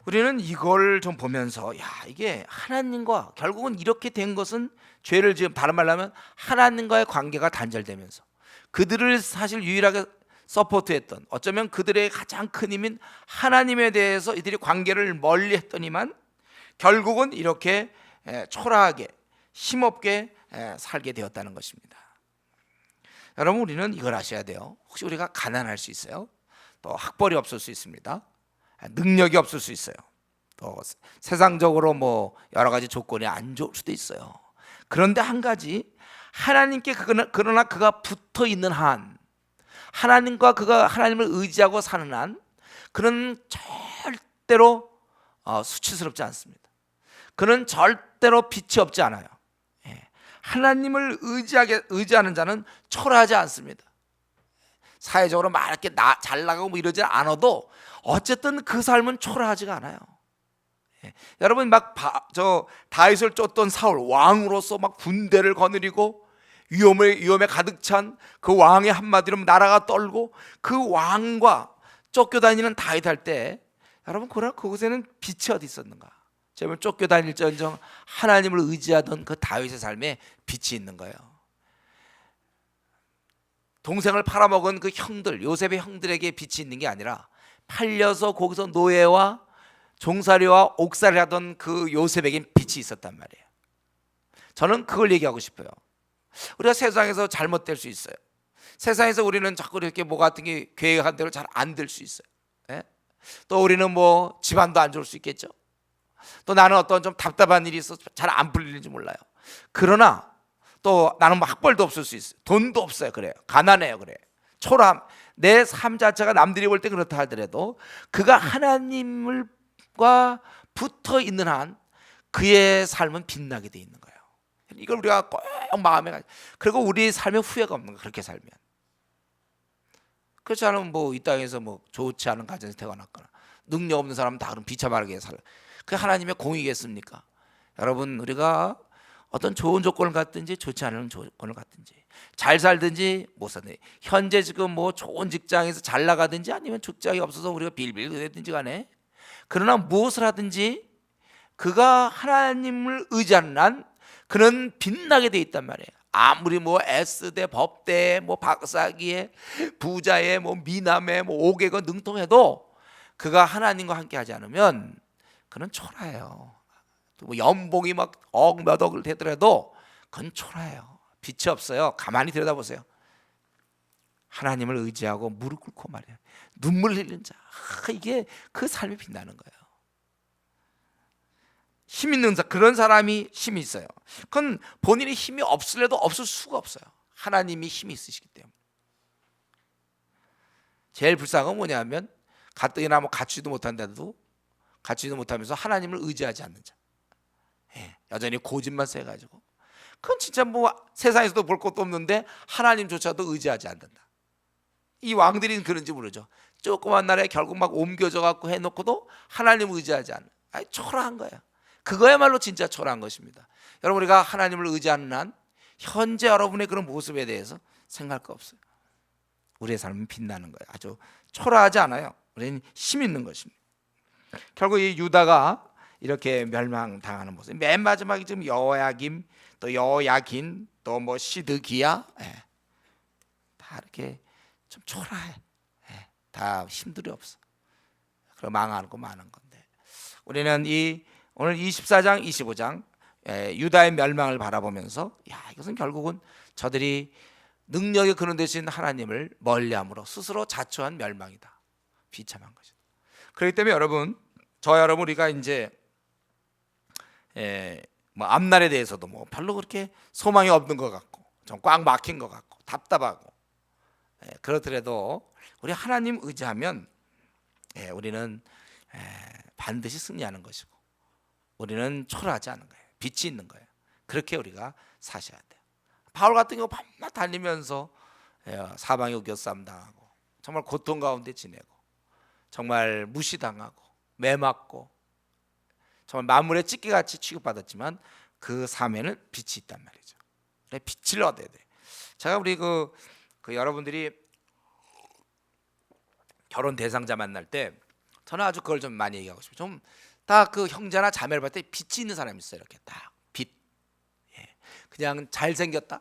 우리는 이걸 좀 보면서 이게 하나님과 결국은 이렇게 된 것은 죄를 지금 다른 말로 하면 하나님과의 관계가 단절되면서 그들을 사실 유일하게 서포트했던 어쩌면 그들의 가장 큰 힘인 하나님에 대해서 이들이 관계를 멀리했더니만 결국은 이렇게 초라하게 힘없게 살게 되었다는 것입니다. 여러분 우리는 이걸 아셔야 돼요. 혹시 우리가 가난할 수 있어요. 또 학벌이 없을 수 있습니다. 능력이 없을 수 있어요. 또 세상적으로 뭐 여러 가지 조건이 안 좋을 수도 있어요. 그런데 한 가지 하나님께 그러나 그가 붙어 있는 한 하나님과 그가 하나님을 의지하고 사는 한 그는 절대로 수치스럽지 않습니다. 그는 절대로 빛이 없지 않아요. 하나님을 의지하는 자는 초라하지 않습니다. 사회적으로 막 이렇게 잘 나가고 뭐 이러지 않아도 어쨌든 그 삶은 초라하지가 않아요. 여러분 막 다윗을 쫓던 사울 왕으로서 막 군대를 거느리고 위험에 가득 찬 그 왕의 한마디로 나라가 떨고 그 왕과 쫓겨다니는 다윗 할 때 여러분 그곳에는 빛이 어디 있었는가? 제발 쫓겨다닐지언정 하나님을 의지하던 그 다윗의 삶에 빛이 있는 거예요. 동생을 팔아먹은 그 형들, 요셉의 형들에게 빛이 있는 게 아니라 팔려서 거기서 노예와 종살이와 옥살이 하던 그 요셉에겐 빛이 있었단 말이에요. 저는 그걸 얘기하고 싶어요. 우리가 세상에서 잘못될 수 있어요. 세상에서 우리는 자꾸 이렇게 뭐 같은 게 계획한 대로 잘 안 될 수 있어요. 예? 또 우리는 뭐 집안도 안 좋을 수 있겠죠. 또 나는 어떤 좀 답답한 일이 있어서 잘 안 풀리는지 몰라요. 그러나 또 나는 뭐 학벌도 없을 수 있어요. 돈도 없어요. 그래요. 가난해요. 그래. 초라함. 내 삶 자체가 남들이 볼 때 그렇다 하더라도 그가 하나님과 붙어 있는 한 그의 삶은 빛나게 돼 있는 거예요. 이걸 우리가 꼭 마음에, 그리고 우리 삶에 후회가 없는 거예요. 그렇게 살면. 그렇지 않으면 뭐 이 땅에서 뭐 좋지 않은 가정에서 태어났거나 능력 없는 사람은 다 그럼 비참하게 살아요. 그게 하나님의 공이겠습니까? 여러분, 우리가 어떤 좋은 조건을 갖든지 좋지 않은 조건을 갖든지 잘 살든지 못 살든지, 현재 지금 뭐 좋은 직장에서 잘 나가든지 아니면 직장이 없어서 우리가 빌빌 되든지 간에, 그러나 무엇을 하든지 그가 하나님을 의지하는 한 그는 빛나게 돼 있단 말이에요. 아무리 뭐 S대 법대 뭐 박사기에 부자에 뭐 미남에 뭐 오개가 능통해도 그가 하나님과 함께 하지 않으면 그는 초라해요. 뭐 연봉이 막 억 몇 억을 되더라도 그건 초라해요. 빛이 없어요. 가만히 들여다보세요. 하나님을 의지하고 무릎 꿇고 말이에요. 눈물 흘리는 자, 이게 그 삶이 빛나는 거예요. 힘 있는 그런 사람이 힘이 있어요. 그건 본인이 힘이 없을래도 없을 수가 없어요. 하나님이 힘이 있으시기 때문에. 제일 불쌍한 건 뭐냐면 가뜩이나 뭐 갖추지도 못한데도 갖추지도 못하면서 하나님을 의지하지 않는 자. 여전히 고집만 세가지고 그건 진짜 뭐 세상에서도 볼 것도 없는데 하나님조차도 의지하지 않는다. 이 왕들이 그런지 모르죠. 조그만 나라에 결국 막 옮겨져 갖고 해놓고도 하나님 의지하지 않는, 초라한 거야. 그거야말로 진짜 초라한 것입니다. 여러분, 우리가 하나님을 의지하는 한 현재 여러분의 그런 모습에 대해서 생각할 거 없어요. 우리의 삶은 빛나는 거예요. 아주 초라하지 않아요. 우리는 힘 있는 것입니다. 결국 이 유다가 이렇게 멸망당하는 모습. 맨 마지막에 지금 여호야김, 또 여호야긴, 또 뭐 시드기야, 다 이렇게 좀 초라해. 다 힘들이 없어. 그럼 망하는 거 많은 건데, 우리는 이 오늘 24장, 25장 유다의 멸망을 바라보면서, 이것은 결국은 저들이 능력의 근원 되신 하나님을 멀리함으로 스스로 자초한 멸망이다. 비참한 것이다. 그렇기 때문에 여러분, 저 여러분, 우리가 이제 뭐 앞날에 대해서도 뭐 별로 그렇게 소망이 없는 것 같고 좀 꽉 막힌 것 같고 답답하고, 그렇더라도 우리 하나님 의지하면 우리는 반드시 승리하는 것이고 우리는 초라하지 않은 거예요. 빛이 있는 거예요. 그렇게 우리가 사셔야 돼요. 바울 같은 경우 밤낮 달리면서 사방에 우겨싸움 당하고 정말 고통 가운데 지내고 정말 무시당하고 매맞고 정말 만물의 찢기같이 취급받았지만 그 삶에는 빛이 있단 말이죠. 빛을 얻어야 돼. 제가 우리 그 여러분들이 결혼 대상자 만날 때 저는 아주 그걸 좀 많이 얘기하고 싶어요. 좀 딱 그 형제나 자매를 볼 때 빛이 있는 사람이 있어요. 이렇게 딱 빛. 그냥 잘생겼다,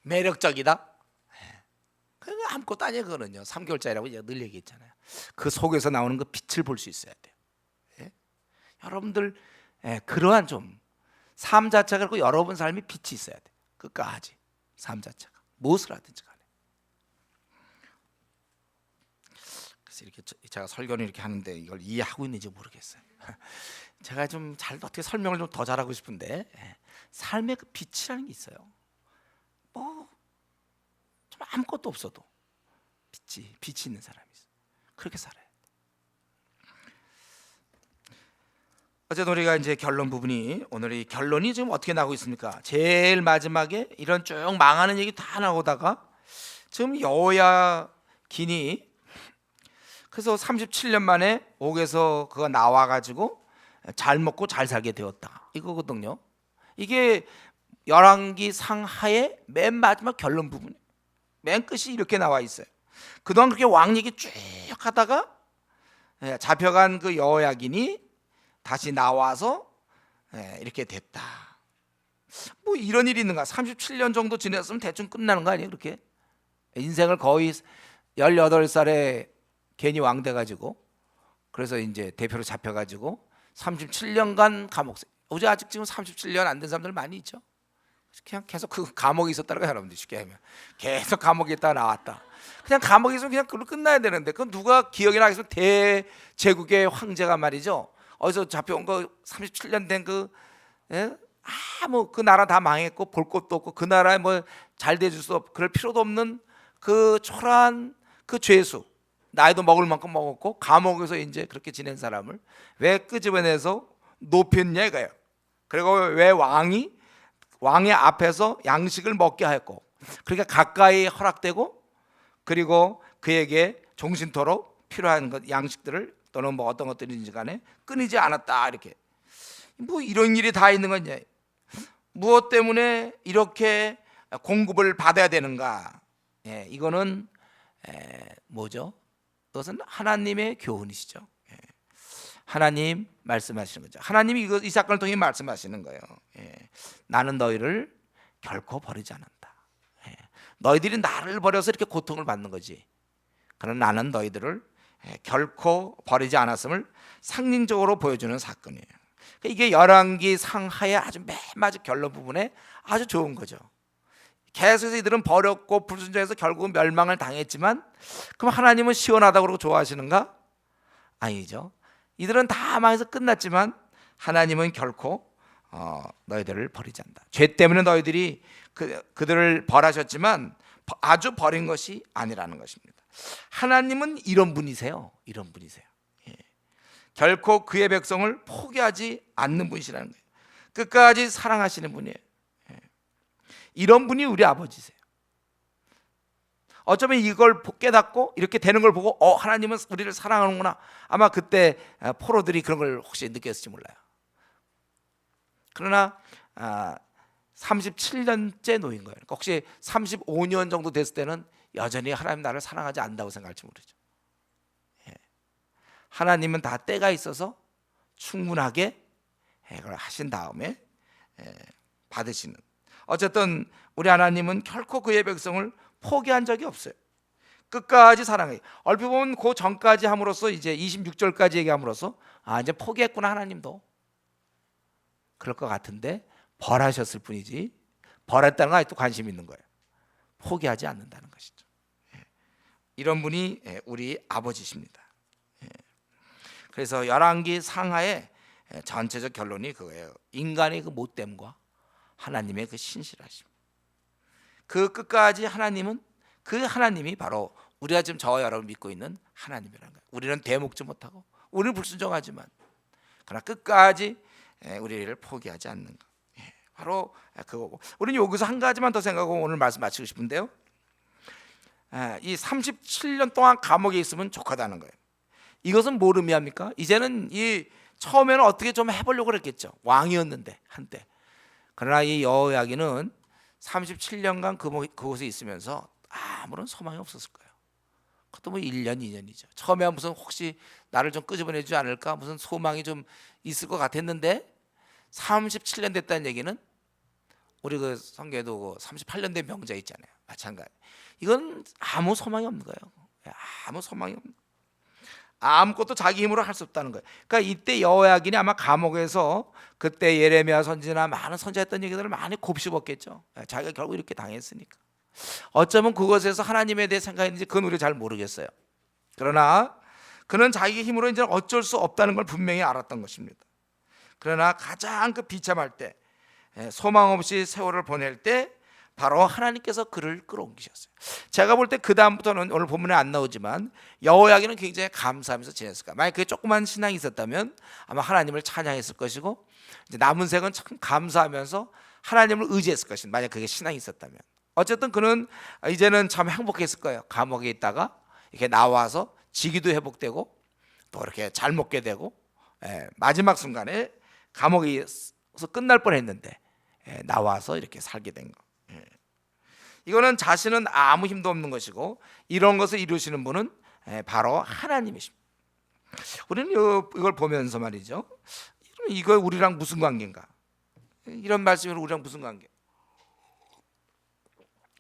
매력적이다, 그거 아무것도 아니에요. 그거는요 3개월짜리라고 늘 얘기했잖아요. 그 속에서 나오는 그 빛을 볼 수 있어야 돼요. 여러분들 그러한 좀 삶 자체가, 그리고 여러분 삶이 빛이 있어야 돼. 끝까지 삶 자체가 무엇을 하든지 간에. 그래서 이렇게 제가 설교를 이렇게 하는데 이걸 이해하고 있는지 모르겠어요. 제가 좀 잘 어떻게 설명을 좀 더 잘하고 싶은데, 삶의 그 빛이라는 게 있어요. 뭐 좀 아무것도 없어도 빛이 있는 사람이 있어요. 그렇게 살아요. 어쨌든 우리가 이제 결론 부분이, 오늘 이 결론이 지금 어떻게 나오고 있습니까? 제일 마지막에 이런 쭉 망하는 얘기 다 나오다가 지금 여호야긴이 그래서 37년 만에 옥에서 그가 나와가지고 잘 먹고 잘 살게 되었다, 이거거든요. 이게 열왕기 상하의 맨 마지막 결론 부분, 맨 끝이 이렇게 나와 있어요. 그동안 그렇게 왕 얘기 쭉 하다가 잡혀간 그 여호야긴이 다시 나와서 이렇게 됐다. 뭐 이런 일이 있는가? 37년 정도 지냈으면 대충 끝나는 거 아니에요? 그렇게 인생을 거의 18살에 괜히 왕 돼가지고, 그래서 이제 대표로 잡혀가지고 37년간 감옥. 어제 아직 지금 37년 안 된 사람들 많이 있죠. 그냥 계속 그 감옥에 있었다는 거야, 여러분들. 쉽게 하면 계속 감옥에 있다가 나왔다. 그냥 감옥에 있으면 그냥 그걸로 끝나야 되는데, 그건 누가 기억이 나겠어요? 대제국의 황제가 말이죠, 어디서 잡혀온 거 37년 된 그, 예? 뭐 그 나라 다 망했고 볼 것도 없고 그 나라에 뭐 잘 돼줄 수 없고 그럴 필요도 없는 그 초라한 그 죄수, 나이도 먹을 만큼 먹었고 감옥에서 이제 그렇게 지낸 사람을 왜 끄집어내서 높였냐 이거예요. 그리고 왜 왕의 앞에서 양식을 먹게 하였고, 그러니까 가까이 허락되고, 그리고 그에게 종신토록 필요한 것, 양식들을 또는 뭐 어떤 것들인지 간에 끊이지 않았다. 이렇게 뭐 이런 일이 다 있는 거냐. 무엇 때문에 이렇게 공급을 받아야 되는가? 예, 이거는 뭐죠? 그것은 하나님의 교훈이시죠. 예, 하나님 말씀하시는 거죠. 하나님이 이 사건을 통해 말씀하시는 거예요. 예, 나는 너희를 결코 버리지 않는다. 예, 너희들이 나를 버려서 이렇게 고통을 받는 거지. 그러나 나는 너희들을 결코 버리지 않았음을 상징적으로 보여주는 사건이에요. 이게 열왕기 상하의 아주 맨 마지막 결론 부분에 아주 좋은 거죠. 계속해서 이들은 버렸고 불순종해서 결국은 멸망을 당했지만, 그럼 하나님은 시원하다고 그러고 좋아하시는가? 아니죠. 이들은 다 망해서 끝났지만 하나님은 결코 너희들을 버리지 않는다. 죄 때문에 너희들이 그들을 벌하셨지만 아주 버린 것이 아니라는 것입니다. 하나님은 이런 분이세요. 이런 분이세요. 예. 결코 그의 백성을 포기하지 않는 분이시라는 거예요. 끝까지 사랑하시는 분이에요. 예. 이런 분이 우리 아버지세요. 어쩌면 이걸 깨닫고 이렇게 되는 걸 보고 하나님은 우리를 사랑하는구나, 아마 그때 포로들이 그런 걸 혹시 느꼈을지 몰라요. 그러나 37년째 놓인 거예요. 그러니까 혹시 35년 정도 됐을 때는 여전히 하나님 나를 사랑하지 않는다고 생각할지 모르죠. 예. 하나님은 다 때가 있어서 충분하게 그걸 하신 다음에 받으시는, 어쨌든 우리 하나님은 결코 그의 백성을 포기한 적이 없어요. 끝까지 사랑해요. 얼핏 보면 그 전까지 함으로써 이제 26절까지 얘기함으로써 이제 포기했구나 하나님도, 그럴 것 같은데 벌하셨을 뿐이지 벌했다는 거 아직도 관심 있는 거예요. 포기하지 않는다는 것이죠. 이런 분이 우리 아버지십니다. 그래서 열왕기 상하의 전체적 결론이 그거예요. 인간의 그 못됨과 하나님의 그 신실하심. 그 끝까지 하나님은, 그 하나님이 바로 우리가 지금 저와 여러분 믿고 있는 하나님이라는 거예요. 우리는 되먹지 못하고 우리는 불순종하지만 그러나 끝까지 우리를 포기하지 않는 것, 바로 그거고. 우리는 여기서 한 가지만 더 생각하고 오늘 말씀 마치고 싶은데요, 이 37년 동안 감옥에 있으면 족하다는 거예요. 이것은 뭘 의미합니까? 이제는 이 처음에는 어떻게 좀 해보려고 그랬겠죠. 왕이었는데 한때. 그러나 이 여호야기는 37년간 그곳에 있으면서 아무런 소망이 없었을 거예요. 그것도 뭐 1년, 2년이죠. 처음에 무슨 혹시 나를 좀 끄집어내지 않을까 무슨 소망이 좀 있을 것 같았는데 37년 됐다는 얘기는, 우리 그 성경에도 38년 된 병자 있잖아요. 마찬가지. 이건 아무 소망이 없는 거예요. 아무 소망이 없는 거예요. 아무것도 자기 힘으로 할 수 없다는 거예요. 그러니까 이때 여호야긴이 아마 감옥에서 그때 예레미야 선지나 많은 선지했던 얘기들을 많이 곱씹었겠죠. 자기가 결국 이렇게 당했으니까. 어쩌면 그것에서 하나님에 대해 생각했는지 그건 우리가 잘 모르겠어요. 그러나 그는 자기 힘으로 이제 어쩔 수 없다는 걸 분명히 알았던 것입니다. 그러나 가장 그 비참할 때, 소망 없이 세월을 보낼 때 바로 하나님께서 그를 끌어옮기셨어요. 제가 볼 때 그 다음부터는 오늘 본문에 안 나오지만 여호야기는 굉장히 감사하면서 지냈을 거예요. 만약 그게 조그만 신앙이 있었다면 아마 하나님을 찬양했을 것이고, 이제 남은 생은 참 감사하면서 하나님을 의지했을 것입니다. 만약 그게 신앙이 있었다면. 어쨌든 그는 이제는 참 행복했을 거예요. 감옥에 있다가 이렇게 나와서 직위도 회복되고 또 이렇게 잘 먹게 되고, 마지막 순간에 감옥에서 끝날 뻔했는데 나와서 이렇게 살게 된 거. 이거는 자신은 아무 힘도 없는 것이고 이런 것을 이루시는 분은 바로 하나님이십니다. 우리는 이걸 보면서 말이죠, 이거 우리랑 무슨 관계인가? 이런 말씀이 우리랑 무슨 관계?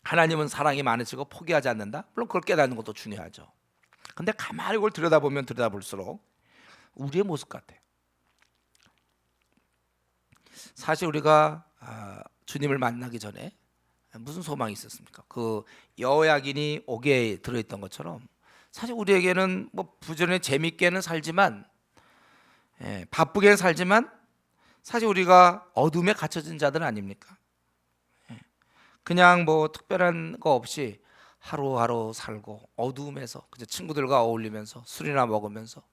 하나님은 사랑이 많으시고 포기하지 않는다. 물론 그걸 깨닫는 것도 중요하죠. 근데 가만히 이걸 들여다보면 들여다볼수록 우리의 모습 같아요. 사실 우리가 주님을 만나기 전에 무슨 소망이 있었습니까? 그 여호야긴이 옥에 들어있던 것처럼 사실 우리에게는 뭐 부전에 재밌게는 살지만, 바쁘게는 살지만 사실 우리가 어둠에 갇혀진 자들 아닙니까? 그냥 뭐 특별한 거 없이 하루하루 살고 어두움에서 그저 친구들과 어울리면서 술이나 먹으면서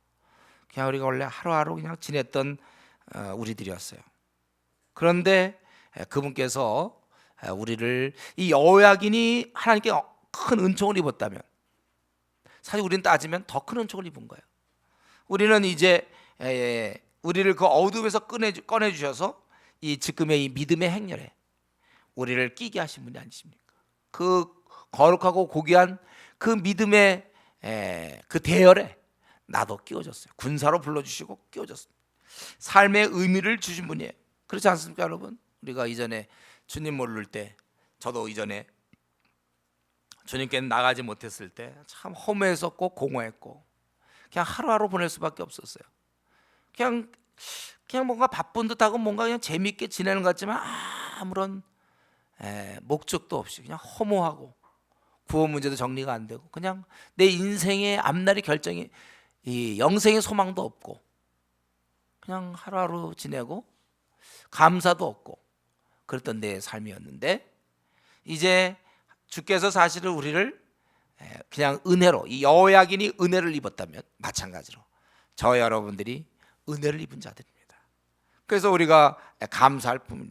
그냥 우리가 원래 하루하루 그냥 지냈던 우리들이었어요. 그런데 그분께서 우리를, 이 여호야긴이 하나님께 큰 은총을 입었다면 사실 우리는 따지면 더 큰 은총을 입은 거예요. 우리는 이제 우리를 그 어둠에서 꺼내 주셔서 이 지금의 이 믿음의 행렬에 우리를 끼게 하신 분이 아니십니까? 그 거룩하고 고귀한 그 믿음의 그 대열에 나도 끼워졌어요. 군사로 불러주시고 끼워졌습니다. 삶의 의미를 주신 분이에요. 그렇지 않습니까, 여러분? 우리가 이전에 주님 모를 때, 저도 이전에 주님께 나가지 못했을 때 참 허무했었고 공허했고 그냥 하루하루 보낼 수밖에 없었어요. 그냥 뭔가 바쁜 듯하고 뭔가 그냥 재밌게 지내는 것 같지만 아무런 목적도 없이 그냥 허무하고 구원 문제도 정리가 안 되고 그냥 내 인생의 앞날이 결정이, 이 영생의 소망도 없고 그냥 하루하루 지내고 감사도 없고 그랬던 내 삶이었는데, 이제 주께서 사실은 우리를 그냥 은혜로, 이 여호야긴이 은혜를 입었다면 마찬가지로 저 여러분들이 은혜를 입은 자들입니다. 그래서 우리가 감사할 뿐이에요.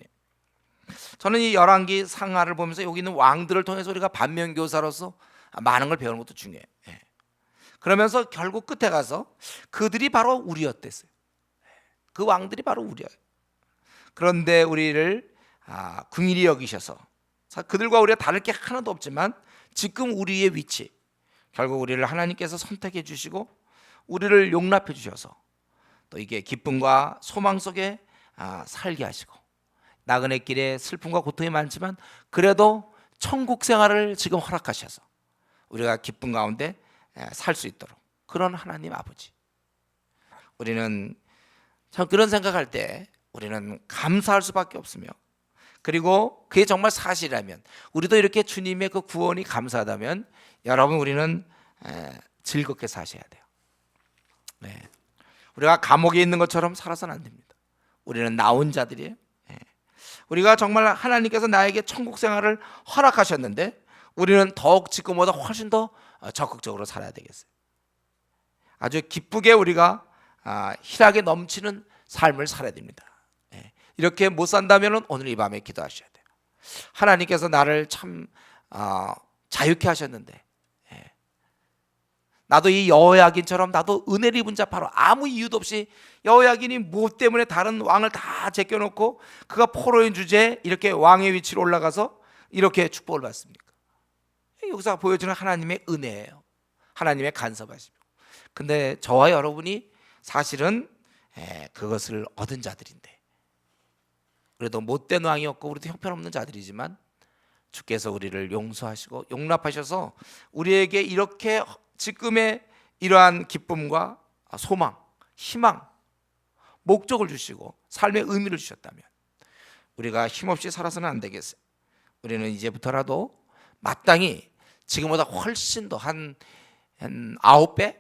저는 이 열왕기 상하를 보면서 여기 있는 왕들을 통해서 우리가 반면교사로서 많은 걸 배우는 것도 중요해요. 그러면서 결국 끝에 가서 그들이 바로 우리였댔어요. 그 왕들이 바로 우리예요. 그런데 우리를 긍휼히 여기셔서, 그들과 우리가 다를 게 하나도 없지만 지금 우리의 위치, 결국 우리를 하나님께서 선택해 주시고 우리를 용납해 주셔서 또 이게 기쁨과 소망 속에 살게 하시고, 나그네 길에 슬픔과 고통이 많지만 그래도 천국 생활을 지금 허락하셔서 우리가 기쁨 가운데 살 수 있도록, 그런 하나님 아버지, 우리는 참 그런 생각할 때 우리는 감사할 수밖에 없으며, 그리고 그게 정말 사실이라면, 우리도 이렇게 주님의 그 구원이 감사하다면 여러분 우리는 즐겁게 사셔야 돼요. 우리가 감옥에 있는 것처럼 살아서는 안 됩니다. 우리는 나온 자들이에요. 우리가 정말 하나님께서 나에게 천국 생활을 허락하셨는데 우리는 더욱 지금보다 훨씬 더 적극적으로 살아야 되겠어요. 아주 기쁘게 우리가 희락에 넘치는 삶을 살아야 됩니다. 이렇게 못 산다면 오늘 이 밤에 기도하셔야 돼요. 하나님께서 나를 참 자유케 하셨는데, 나도 이 여호야긴처럼 나도 은혜를 입은 자, 바로 아무 이유도 없이 여호야긴이 무엇 때문에 다른 왕을 다 제껴놓고 그가 포로인 주제에 이렇게 왕의 위치로 올라가서 이렇게 축복을 받습니까? 여기서 보여주는 하나님의 은혜예요. 하나님의 간섭하심이고. 근데 저와 여러분이 사실은 그것을 얻은 자들인데, 그래도 못된 왕이었고 우리도 형편없는 자들이지만 주께서 우리를 용서하시고 용납하셔서 우리에게 이렇게 지금의 이러한 기쁨과 소망, 희망, 목적을 주시고 삶의 의미를 주셨다면 우리가 힘없이 살아서는 안 되겠어요. 우리는 이제부터라도 마땅히 지금보다 훨씬 더 한 9배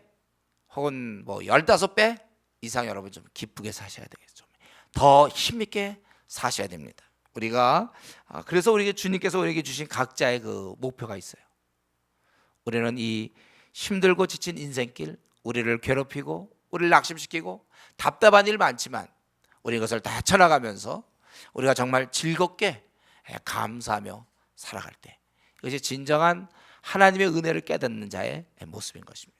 혹은 뭐 15배 이상 여러분 좀 기쁘게 사셔야 되겠죠. 더 힘있게 사셔야 됩니다. 우리가 그래서 우리에게 주님께서 우리에게 주신 각자의 그 목표가 있어요. 우리는 이 힘들고 지친 인생길, 우리를 괴롭히고 우리를 낙심시키고 답답한 일 많지만 우리 이것을 다 헤쳐나가면서 우리가 정말 즐겁게 감사하며 살아갈 때, 이것이 진정한 하나님의 은혜를 깨닫는 자의 모습인 것입니다.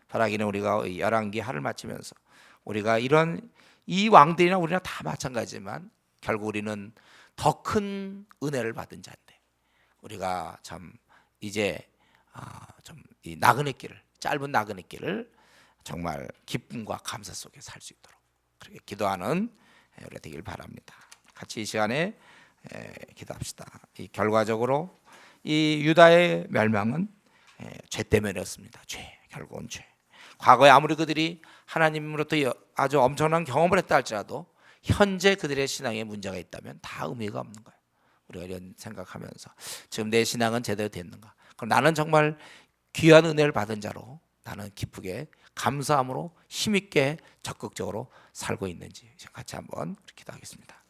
바라기는 우리가 열왕기 하를 마치면서 우리가 이런 이 왕들이나 우리나 다 마찬가지지만 결국 우리는 더 큰 은혜를 받은 자인데, 우리가 참 이제 좀 이 나그네 길을, 짧은 나그네 길을 정말 기쁨과 감사 속에 살 수 있도록 그렇게 기도하는 우리가 되길 바랍니다. 같이 이 시간에 기도합시다. 이 결과적으로 이 유다의 멸망은 죄 때문이었습니다. 죄, 결국은 죄. 과거에 아무리 그들이 하나님으로부터 아주 엄청난 경험을 했다 할지라도 현재 그들의 신앙에 문제가 있다면 다 의미가 없는 거예요. 우리가 이런 생각하면서 지금 내 신앙은 제대로 됐는가? 그럼 나는 정말 귀한 은혜를 받은 자로 나는 기쁘게 감사함으로 힘있게 적극적으로 살고 있는지 같이 한번 기도하겠습니다.